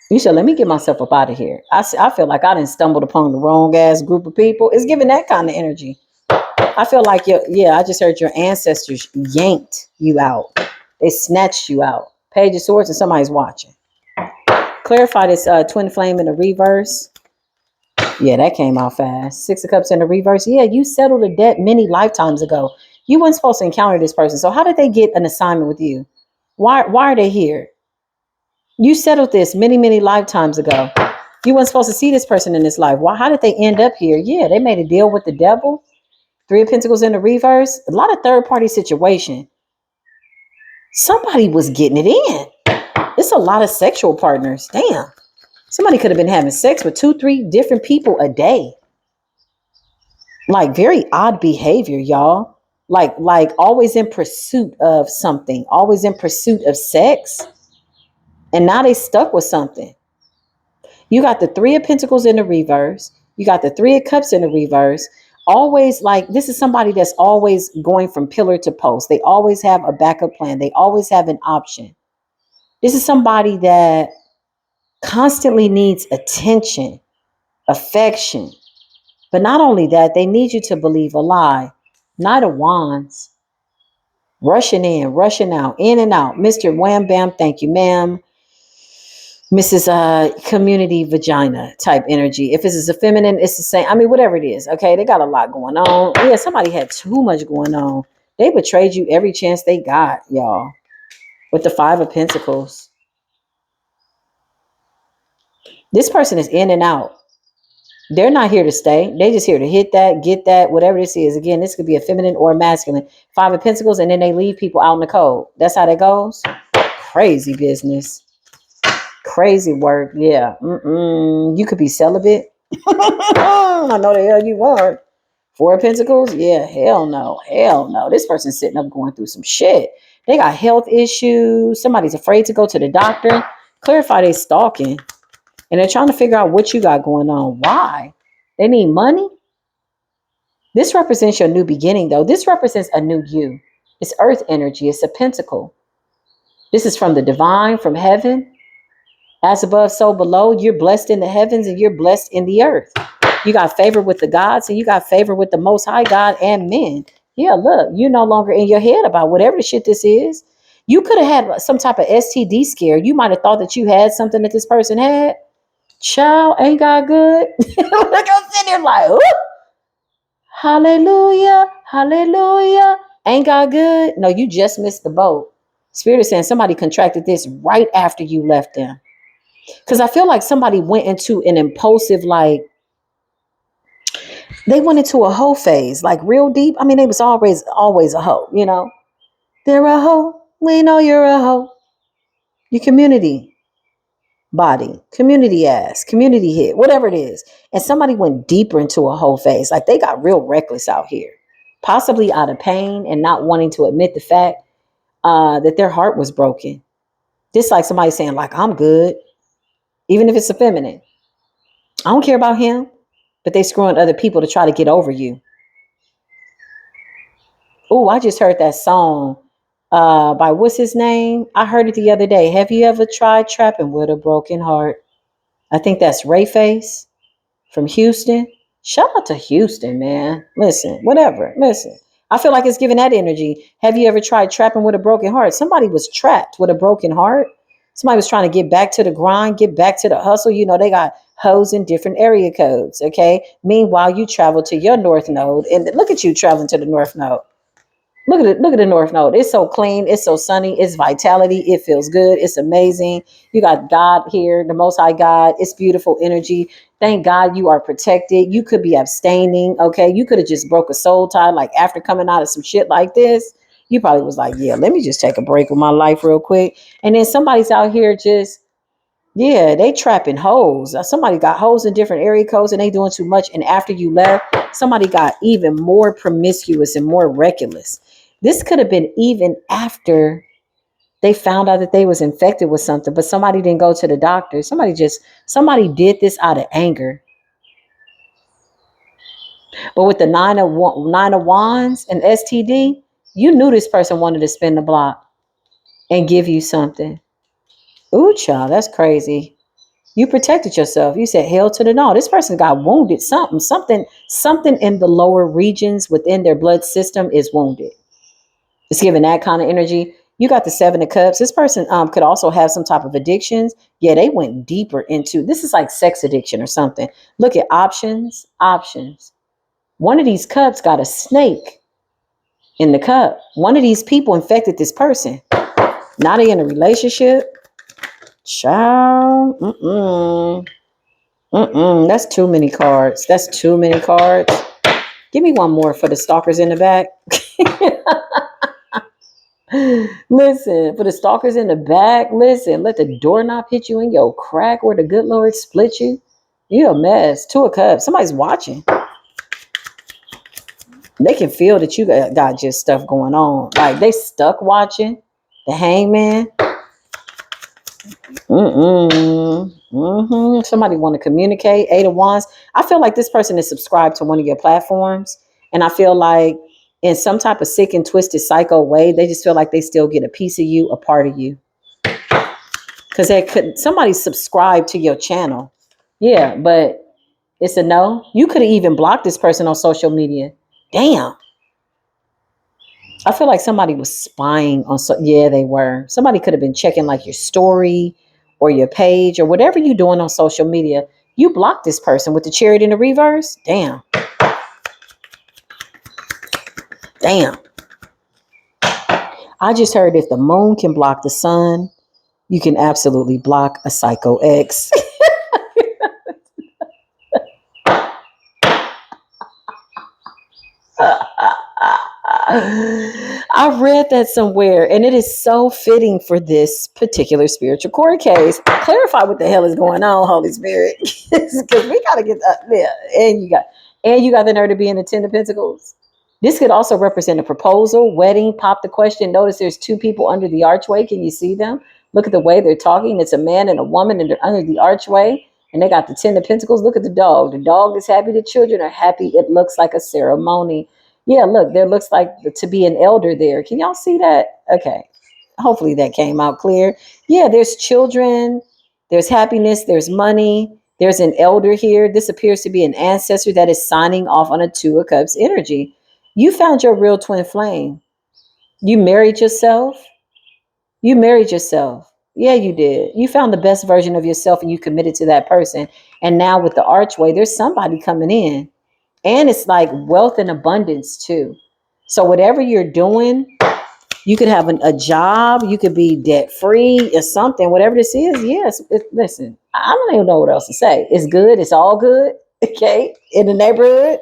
You said, let me get myself up out of here. I feel like I done stumbled upon the wrong ass group of people. It's giving that kind of energy. I feel like, I just heard your ancestors yanked you out. They snatched you out. Page of swords and somebody's watching. Clarify this twin flame in the reverse. Yeah, that came out fast. 6 of cups in the reverse. Yeah, you settled a debt many lifetimes ago. You weren't supposed to encounter this person. So how did they get an assignment with you? Why are they here? You settled this many, many lifetimes ago. You weren't supposed to see this person in this life. How did they end up here? Yeah, they made a deal with the devil. 3 of Pentacles in the reverse. A lot of third-party situation. Somebody was getting it in. It's a lot of sexual partners. Damn. Somebody could have been having sex with 2, 3 different people a day. Like very odd behavior, y'all. Like always in pursuit of something, always in pursuit of sex. And now they stuck with something. You got the Three of Pentacles in the reverse. You got the Three of Cups in the reverse. Always like this is somebody that's always going from pillar to post. They always have a backup plan. They always have an option. This is somebody that constantly needs attention, affection. But not only that, they need you to believe a lie. Knight of Wands. Rushing in, rushing out, in and out. Mr. Wham Bam, thank you, ma'am. Mrs. Community Vagina type energy. If it's a feminine, it's the same. I mean, whatever it is. Okay, they got a lot going on. Yeah, somebody had too much going on. They betrayed you every chance they got, y'all. With the Five of Pentacles. This person is in and out. They're not here to stay. They just here to hit that, get that, whatever this is. Again, this could be a feminine or a masculine. Five of Pentacles, and then they leave people out in the cold. That's how that goes. Crazy business. Crazy work. Yeah. You could be celibate. I know the hell you are. Four of Pentacles. Yeah. Hell no. Hell no. This person's sitting up going through some shit. They got health issues. Somebody's afraid to go to the doctor. Clarify they stalking. And they're trying to figure out what you got going on. Why? They need money. This represents your new beginning, though. This represents a new you. It's earth energy. It's a pentacle. This is from the divine, from heaven. As above, so below. You're blessed in the heavens and you're blessed in the earth. You got favor with the gods and you got favor with the Most High God and men. Yeah, look, you're no longer in your head about whatever the shit this is. You could have had some type of STD scare. You might have thought that you had something that this person had. Child, ain't God good? Look, I'm sitting there like, ooh, hallelujah, hallelujah. Ain't God good? No, you just missed the boat. Spirit is saying somebody contracted this right after you left them. Because I feel like somebody went into an impulsive, like, they went into a hoe phase, like real deep. I mean, they was always a hoe, you know. They're a hoe. We know you're a hoe. Your community body, community ass, community hit, whatever it is. And somebody went deeper into a hoe phase. Like they got real reckless out here, possibly out of pain and not wanting to admit the fact that their heart was broken. Just like somebody saying, like, I'm good, even if it's a feminine. I don't care about him, but they screwing other people to try to get over you. Oh, I just heard that song by what's his name? I heard it the other day. Have you ever tried trapping with a broken heart? I think that's Ray Face from Houston. Shout out to Houston, man. Listen, whatever. Listen. I feel like it's giving that energy. Have you ever tried trapping with a broken heart? Somebody was trapped with a broken heart. Somebody was trying to get back to the grind, get back to the hustle. You know, they got hoes in different area codes. Okay. Meanwhile, you travel to your north node, and look at you traveling to the north node. Look at it. Look at the North Node. It's so clean. It's so sunny. It's vitality. It feels good. It's amazing. You got God here, the Most High God. It's beautiful energy. Thank God you are protected. You could be abstaining. Okay. You could have just broke a soul tie. Like after coming out of some shit like this, you probably was like, yeah, let me just take a break with my life real quick. And then somebody's out here just, yeah, they trapping hoes. Somebody got hoes in different area codes and they doing too much. And after you left, somebody got even more promiscuous and more reckless. This could have been even after they found out that they was infected with something, but somebody didn't go to the doctor. Somebody did this out of anger. But with the nine of wands and STD, you knew this person wanted to spin the block and give you something. Ooh, child, that's crazy. You protected yourself. You said hell to the no. This person got wounded. Something in the lower regions within their blood system is wounded. It's giving that kind of energy. You got the Seven of Cups. This person could also have some type of addictions. Yeah, they went deeper into this is like sex addiction or something. Look at options. One of these cups got a snake in the cup. One of these people infected this person. Now they in a relationship. Child. That's too many cards. Give me one more for the stalkers in the back. Listen, for the stalkers in the back, listen, let the doorknob hit you in your crack where the good Lord split you. You a mess. Two of Cups. Somebody's watching. They can feel that you got just stuff going on. Like they stuck watching the hangman. Somebody want to communicate. Eight of Wands. I feel like this person is subscribed to one of your platforms. And I feel like in some type of sick and twisted psycho way, they just feel like they still get a piece of you, a part of you. Because somebody subscribed to your channel. Yeah, but it's a no. You could have even blocked this person on social media. Damn. I feel like somebody was spying on. Yeah, they were. Somebody could have been checking like your story or your page or whatever you're doing on social media. You blocked this person with the chariot in the reverse. Damn. Damn. I just heard if the moon can block the sun, you can absolutely block a psycho ex. I read that somewhere, and it is so fitting for this particular spiritual court case. Clarify what the hell is going on, Holy Spirit, because we gotta get that. Yeah, and you got the nerve to be in the Ten of Pentacles. This could also represent a proposal, wedding. Pop the question. Notice there's two people under the archway. Can you see them? Look at the way they're talking. It's a man and a woman, and they're under the archway. And they got the Ten of Pentacles. Look at the dog. The dog is happy. The children are happy. It looks like a ceremony. Yeah, look, there looks like to be an elder there. Can y'all see that? Okay. Hopefully that came out clear. Yeah, there's children. There's happiness. There's money. There's an elder here. This appears to be an ancestor that is signing off on a Two of Cups energy. You found your real twin flame. You married yourself. You married yourself. Yeah, you did. You found the best version of yourself and you committed to that person. And now with the archway, there's somebody coming in. And it's like wealth and abundance too. So whatever you're doing, you could have a job. You could be debt free or something. Whatever this is, yes. Listen, I don't even know what else to say. It's good. It's all good. Okay. In the neighborhood.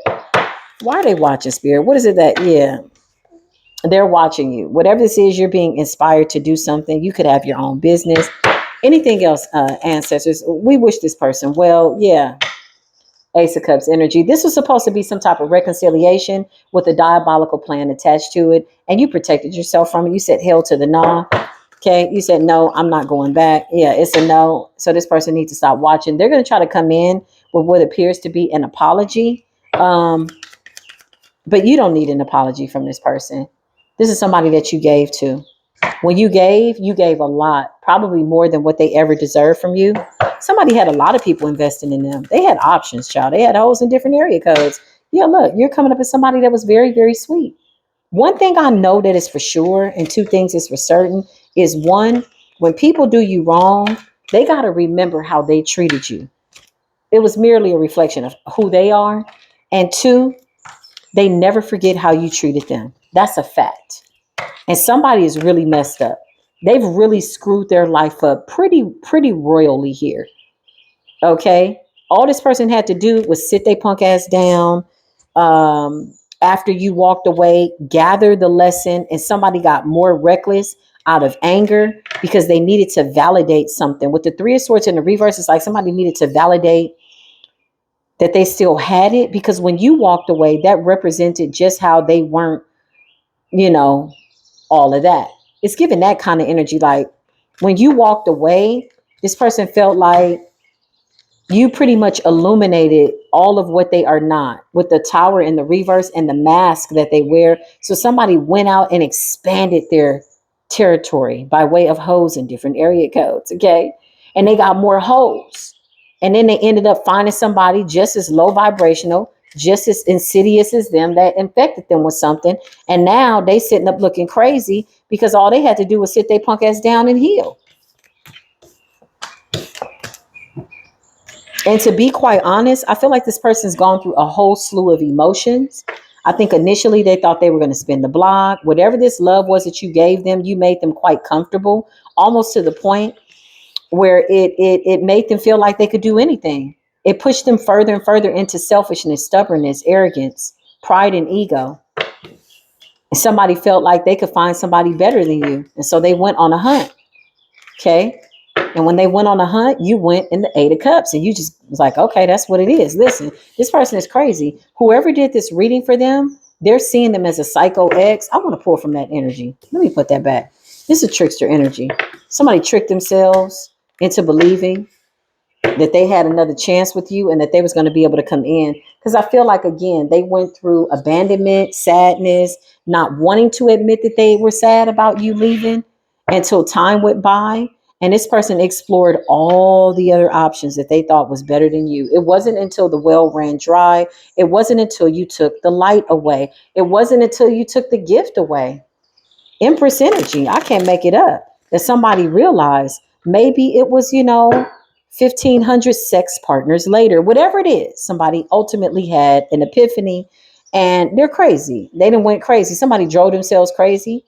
Why are they watching, Spirit? What is it that, yeah, they're watching you. Whatever this is, you're being inspired to do something. You could have your own business. Anything else, ancestors? We wish this person well. Yeah. Ace of Cups energy. This was supposed to be some type of reconciliation with a diabolical plan attached to it. And you protected yourself from it. You said hell to the no. Okay. You said, no, I'm not going back. Yeah, it's a no. So this person needs to stop watching. They're going to try to come in with what appears to be an apology. But you don't need an apology from this person. This is somebody that you gave to. When you gave a lot, probably more than what they ever deserved from you. Somebody had a lot of people investing in them. They had options, child. They had holes in different area codes. Yeah, look, you're coming up as somebody that was very, very sweet. One thing I know that is for sure, and two things is for certain, is one, when people do you wrong, they got to remember how they treated you. It was merely a reflection of who they are. And two, they never forget how you treated them. That's a fact. And somebody is really messed up. They've really screwed their life up pretty royally here. Okay. All this person had to do was sit their punk ass down. After you walked away, gather the lesson, and somebody got more reckless out of anger because they needed to validate something. With the Three of Swords in the reverse, it's like somebody needed to validate that they still had it, because when you walked away, that represented just how they weren't, all of that. It's giving that kind of energy. Like when you walked away, this person felt like you pretty much illuminated all of what they are not, with the tower in the reverse and the mask that they wear. So somebody went out and expanded their territory by way of hoes in different area codes. Okay. And they got more hoes. And then they ended up finding somebody just as low vibrational, just as insidious as them, that infected them with something. And now they sitting up looking crazy because all they had to do was sit their punk ass down and heal. And to be quite honest, I feel like this person's gone through a whole slew of emotions. I think initially they thought they were going to spin the block. Whatever this love was that you gave them, you made them quite comfortable, almost to the point where it made them feel like they could do anything. It pushed them further and further into selfishness, stubbornness, arrogance, pride, and ego. And somebody felt like they could find somebody better than you. And so they went on a hunt. Okay. And when they went on a hunt, you went in the Eight of Cups and you just was like, okay, that's what it is. Listen, this person is crazy. Whoever did this reading for them, They're seeing them as a psycho ex. I want to pull from that energy. Let me put that back. This is trickster energy. Somebody tricked themselves into believing that they had another chance with you and that they was going to be able to come in. Because I feel like, again, they went through abandonment, sadness, not wanting to admit that they were sad about you leaving until time went by. And this person explored all the other options that they thought was better than you. It wasn't until the well ran dry. It wasn't until you took the light away. It wasn't until you took the gift away. Empress energy. I can't make it up. That somebody realized maybe it was, 1,500 sex partners later, whatever it is. Somebody ultimately had an epiphany and they're crazy. They didn't went crazy. Somebody drove themselves crazy.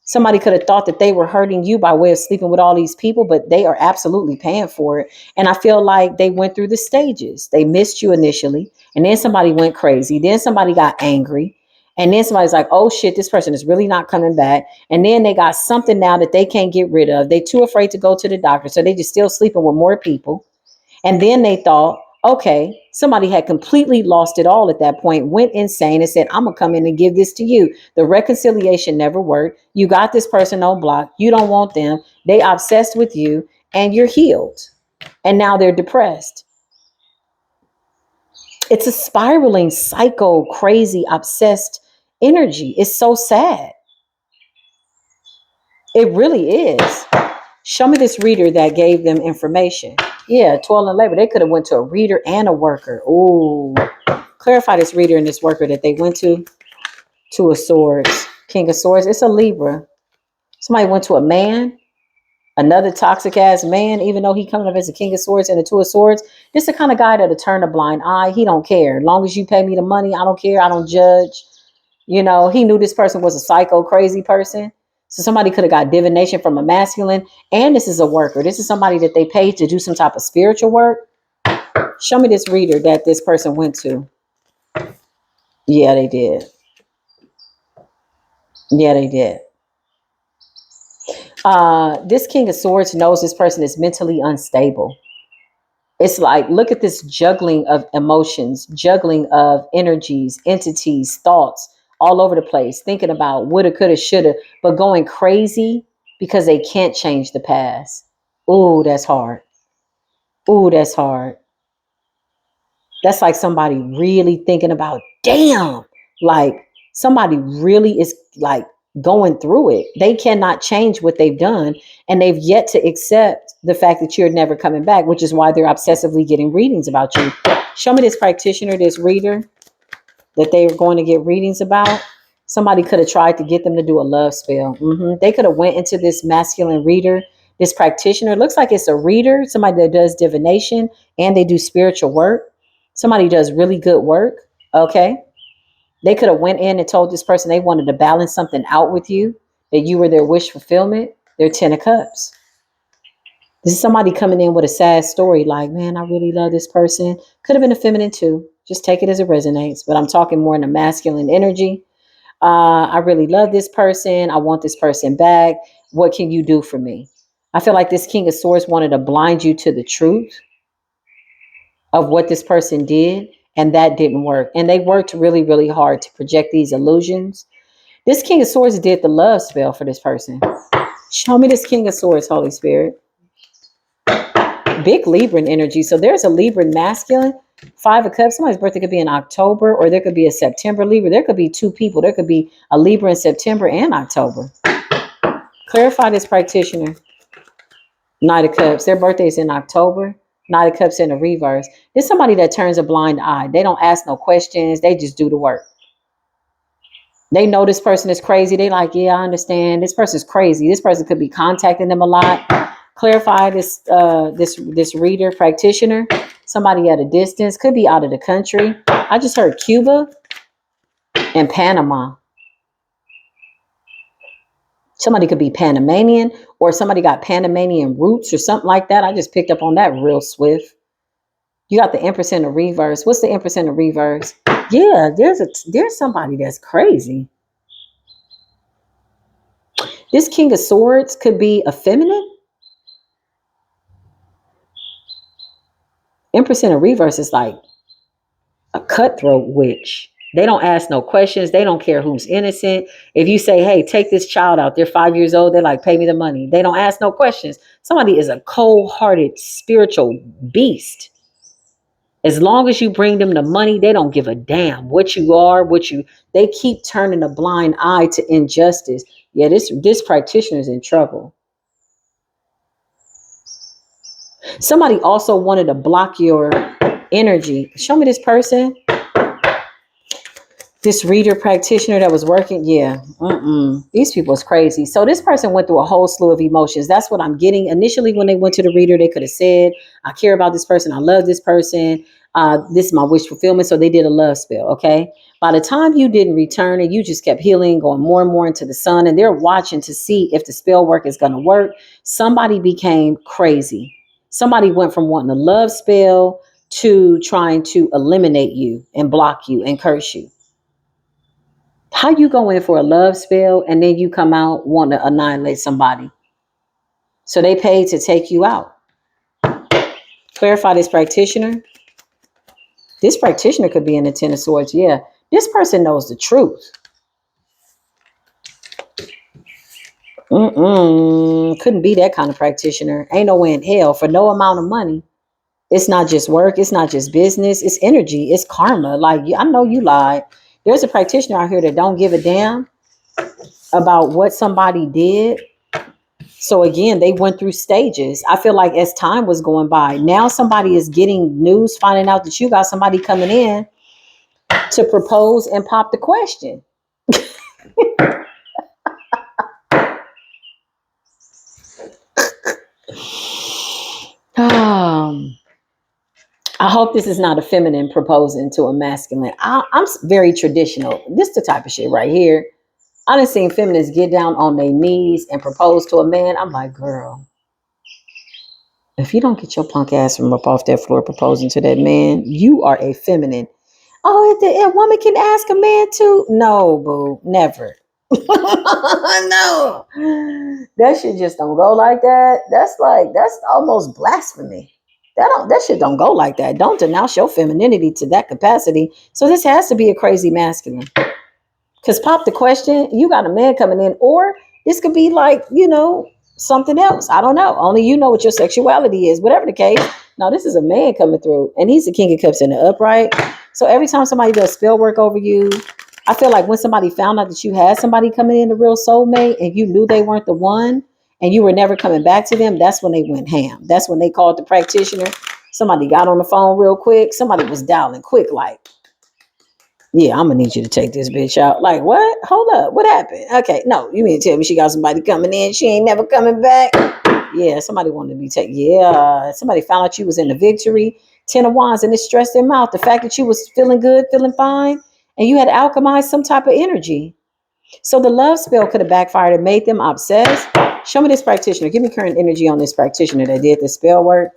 Somebody could have thought that they were hurting you by way of sleeping with all these people, but they are absolutely paying for it. And I feel like they went through the stages. They missed you initially, and then somebody went crazy. Then somebody got angry. And then somebody's like, oh shit, this person is really not coming back. And then they got something now that they can't get rid of. They too afraid to go to the doctor. So they just still sleeping with more people. And then they thought, okay, somebody had completely lost it all at that point, went insane and said, I'm going to come in and give this to you. The reconciliation never worked. You got this person on block. You don't want them. They obsessed with you and you're healed. And now they're depressed. It's a spiraling, psycho, crazy, obsessed energy. It's so sad. It really is. Show me this reader that gave them information. Yeah, toil and labor. They could have went to a reader and a worker. Ooh. Clarify this reader and this worker that they went to. Two of Swords. King of Swords. It's a Libra. Somebody went to a man. Another toxic ass man, even though he coming up as a King of Swords and a Two of Swords. This is the kind of guy that'll turn a blind eye. He don't care. As long as you pay me the money, I don't care. I don't judge. He knew this person was a psycho, crazy person. So somebody could have got divination from a masculine. And this is a worker. This is somebody that they paid to do some type of spiritual work. Show me this reader that this person went to. Yeah, they did. Yeah, they did. This King of Swords knows this person is mentally unstable. It's like, look at this juggling of emotions, juggling of energies, entities, thoughts all over the place, thinking about woulda, coulda, shoulda, but going crazy because they can't change the past. Ooh, that's hard. Ooh, that's hard. That's like somebody really thinking about, damn, like somebody really is like going through it. They cannot change what they've done. And they've yet to accept the fact that you're never coming back, which is why they're obsessively getting readings about you. Show me this practitioner, this reader that they are going to get readings about. Somebody could have tried to get them to do a love spell. They could have went into this masculine reader, this practitioner. It looks like it's a reader, somebody that does divination and they do spiritual work. Somebody does really good work. Okay. They could have went in and told this person they wanted to balance something out with you, that you were their wish fulfillment. They're 10 of cups. This is somebody coming in with a sad story like, man, I really love this person. Could have been a feminine too. Just take it as it resonates. But I'm talking more in the masculine energy. I really love this person. I want this person back. What can you do for me? I feel like this King of Swords wanted to blind you to the truth of what this person did. And that didn't work. And they worked really, really hard to project these illusions. This King of Swords did the love spell for this person. Show me this King of Swords, Holy Spirit. Big Libran energy. So there's a Libran masculine, 5 of Cups. Somebody's birthday could be in October, or there could be a September Libra. There could be two people. There could be a Libra in September and October. Clarify this practitioner. Knight of Cups. Their birthday is in October. Knight of Cups in the reverse. There's somebody that turns a blind eye. They don't ask no questions. They just do the work. They know this person is crazy. They like, yeah, I understand. This person's crazy. This person could be contacting them a lot. Clarify this this reader practitioner. Somebody at a distance, could be out of the country. I just heard Cuba and Panama. Somebody could be Panamanian, or somebody got Panamanian roots or something like that. I just picked up on that real swift. You got the Empress in the reverse. What's the Empress in the reverse? Yeah, there's somebody that's crazy. This King of Swords could be a feminine. Empress in a reverse is like a cutthroat witch. They don't ask no questions. They don't care who's innocent. If you say, hey, take this child out, they're 5 years old, they're like, pay me the money. They don't ask no questions. Somebody is a cold-hearted spiritual beast. As long as you bring them the money, they don't give a damn what you are, they keep turning a blind eye to injustice. Yeah, this practitioner is in trouble. Somebody also wanted to block your energy. Show me this person. This reader practitioner that was working. Yeah. These people is crazy. So this person went through a whole slew of emotions. That's what I'm getting. Initially, when they went to the reader, they could have said, I care about this person. I love this person. This is my wish fulfillment. So they did a love spell. Okay. By the time you didn't return and you just kept healing, going more and more into the sun, and they're watching to see if the spell work is going to work, somebody became crazy. Somebody went from wanting a love spell to trying to eliminate you and block you and curse you. How you go in for a love spell and then you come out wanting to annihilate somebody? So they paid to take you out. Clarify this practitioner. This practitioner could be in the Ten of Swords. Yeah. This person knows the truth. Couldn't be that kind of practitioner. Ain't no way in hell for no amount of money. It's not just work. It's not just business. It's energy. It's karma. Like, I know you lied. There's a practitioner out here that don't give a damn about what somebody did. So again, they went through stages. I feel like as time was going by, now somebody is getting news, finding out that you got somebody coming in to propose and pop the question. I hope this is not a feminine proposing to a masculine. I'm very traditional. This is the type of shit right here. I done seen feminists get down on their knees and propose to a man. I'm like, girl, if you don't get your punk ass from up off that floor proposing to that man, you are a feminine. Oh, a woman can ask a man to? No, boo, never. No, that shit just don't go like that. That's almost blasphemy. That shit don't go like that. Don't denounce your femininity to that capacity. So this has to be a crazy masculine. Because pop the question, you got a man coming in, or this could be like, something else. I don't know. Only you know what your sexuality is, whatever the case. Now, this is a man coming through, and he's the King of Cups in the upright. So every time somebody does spell work over you, I feel like when somebody found out that you had somebody coming in, the real soulmate, and you knew they weren't the one, and you were never coming back to them, that's when they went ham. That's when they called the practitioner. Somebody got on the phone real quick. Somebody was dialing quick, like, yeah, I'm gonna need you to take this bitch out. Like, what? Hold up. What happened? Okay, no, you mean to tell me she got somebody coming in? She ain't never coming back? Yeah, somebody wanted to be taken. Yeah, somebody found out you was in the victory. 10 of Wands, and it stressed them out. The fact that you was feeling good, feeling fine, and you had alchemized some type of energy. So the love spell could have backfired and made them obsessed. Show me this practitioner. Give me current energy on this practitioner that did the spell work.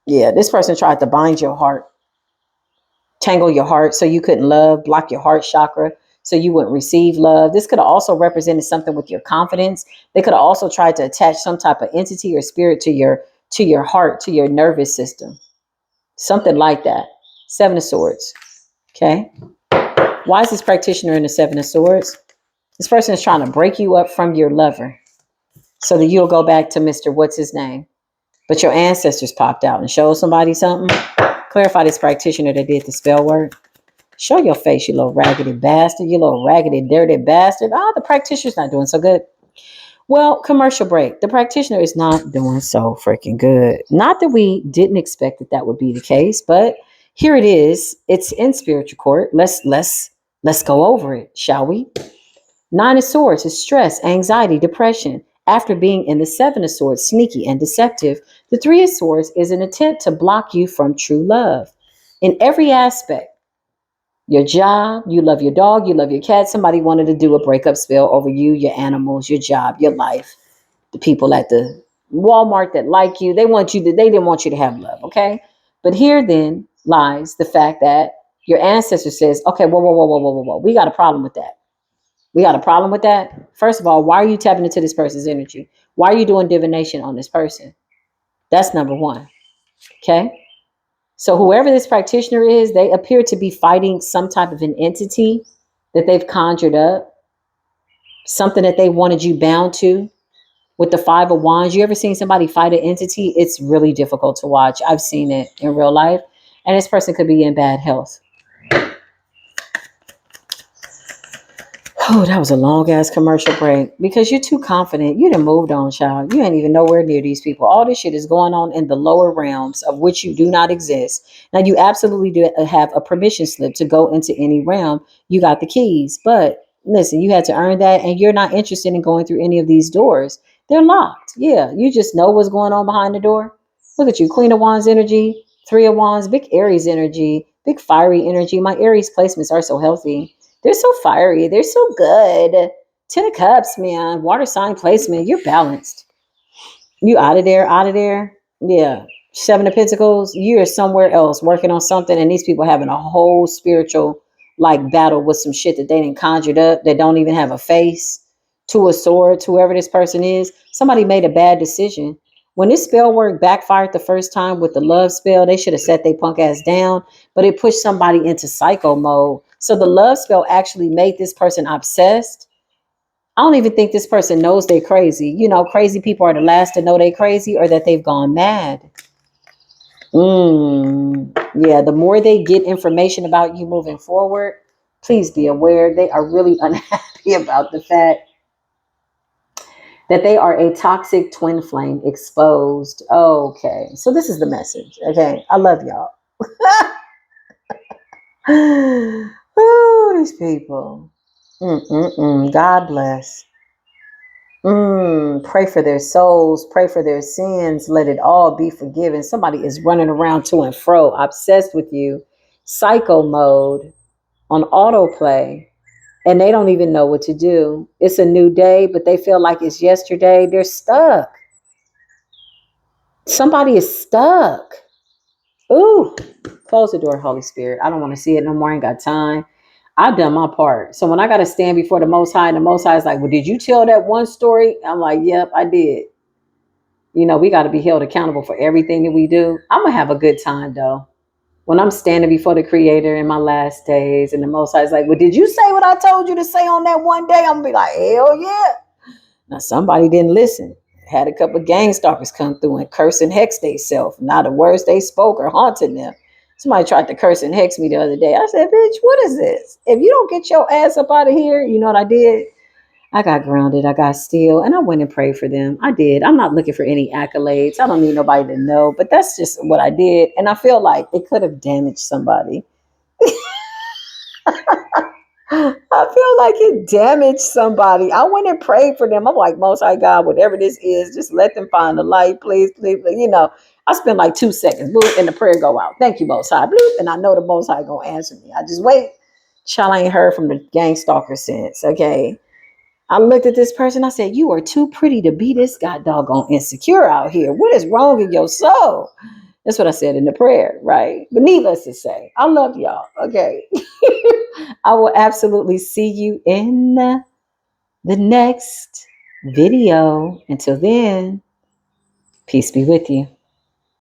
Yeah, this person tried to bind your heart, tangle your heart so you couldn't love, block your heart chakra so you wouldn't receive love. This could have also represented something with your confidence. They could have also tried to attach some type of entity or spirit to your heart, to your nervous system. Something like that. Seven of Swords. Okay. Why is this practitioner in the Seven of Swords? This person is trying to break you up from your lover so that you'll go back to Mr. What's his name? But your ancestors popped out and showed somebody something. Clarify this practitioner that did the spell work. Show your face, you little raggedy bastard. You little raggedy, dirty bastard. Oh, the practitioner's not doing so good. Well, commercial break. The practitioner is not doing so freaking good. Not that we didn't expect that would be the case, but here it is. It's in spiritual court. Let's go over it, shall we? Nine of Swords is stress, anxiety, depression. After being in the Seven of Swords, sneaky and deceptive, the Three of Swords is an attempt to block you from true love in every aspect. Your job, you love your dog, you love your cat. Somebody wanted to do a breakup spell over you, your animals, your job, your life. The people at the Walmart that like you, they didn't want you to have love, okay? But here then lies the fact that your ancestor says, okay, whoa. We got a problem with that. We got a problem with that. First of all, why are you tapping into this person's energy? Why are you doing divination on this person? That's number one, okay? So whoever this practitioner is, they appear to be fighting some type of an entity that they've conjured up, something that they wanted you bound to. With the Five of Wands, you ever seen somebody fight an entity? It's really difficult to watch. I've seen it in real life. And this person could be in bad health. Oh, that was a long ass commercial break because you're too confident. You done moved on, child. You ain't even nowhere near these people. All this shit is going on in the lower realms of which you do not exist. Now, you absolutely do have a permission slip to go into any realm. You got the keys. But listen, you had to earn that, and you're not interested in going through any of these doors. They're locked. Yeah, you just know what's going on behind the door. Look at you, Queen of Wands energy, Three of Wands, big Aries energy, big fiery energy. My Aries placements are so healthy. They're so fiery. They're so good. Ten of Cups, man. Water sign placement. You're balanced. You out of there, out of there. Yeah. Seven of Pentacles. You're somewhere else working on something, and these people having a whole spiritual like battle with some shit that they didn't conjured up that don't even have a face. Two of Swords, whoever this person is, somebody made a bad decision. When this spell work backfired the first time with the love spell, they should have set their punk ass down, but it pushed somebody into psycho mode. So the love spell actually made this person obsessed. I don't even think this person knows they're crazy. You know, crazy people are the last to know they're crazy or that they've gone mad. Yeah, the more they get information about you moving forward, please be aware they are really unhappy about the fact that they are a toxic twin flame exposed. Okay, so this is the message. Okay, I love y'all. Oh, these people. God bless. Pray for their souls. Pray for their sins. Let it all be forgiven. Somebody is running around to and fro, obsessed with you. Psycho mode on autoplay. And they don't even know what to do. It's a new day, but they feel like it's yesterday. They're stuck. Somebody is stuck. Ooh, close the door, Holy Spirit. I don't want to see it no more. I ain't got time. I've done my part. So when I got to stand before the Most High, and the Most High is like, well, did you tell that one story? I'm like, yep, I did. You know, we got to be held accountable for everything that we do. I'm going to have a good time, though. When I'm standing before the Creator in my last days, and the Most High is like, well, did you say what I told you to say on that one day? I'm going to be like, hell yeah. Now, somebody didn't listen. Had a couple of gang stalkers come through and curse and hex themselves. Now the words they spoke are haunting them. Somebody tried to curse and hex me the other day. I said, bitch, what is this? If you don't get your ass up out of here, you know what I did? I got grounded. I got still. And I went and prayed for them. I did. I'm not looking for any accolades. I don't need nobody to know. But that's just what I did. And I feel like it could have damaged somebody. I feel like it damaged somebody. I went and prayed for them. I'm like, Most High God, whatever this is, just let them find the light, please, please, please. You know, I spend like 2 seconds, bloop, and the prayer go out. Thank you, Most High, bloop, and I know the Most High gonna answer me. I just wait. Child, I ain't heard from the gang stalker since. Okay, I looked at this person. I said, "You are too pretty to be this god doggone insecure out here. What is wrong in your soul?" That's what I said in the prayer, right? But needless to say, I love y'all. Okay. I will absolutely see you in the next video. Until then, peace be with you.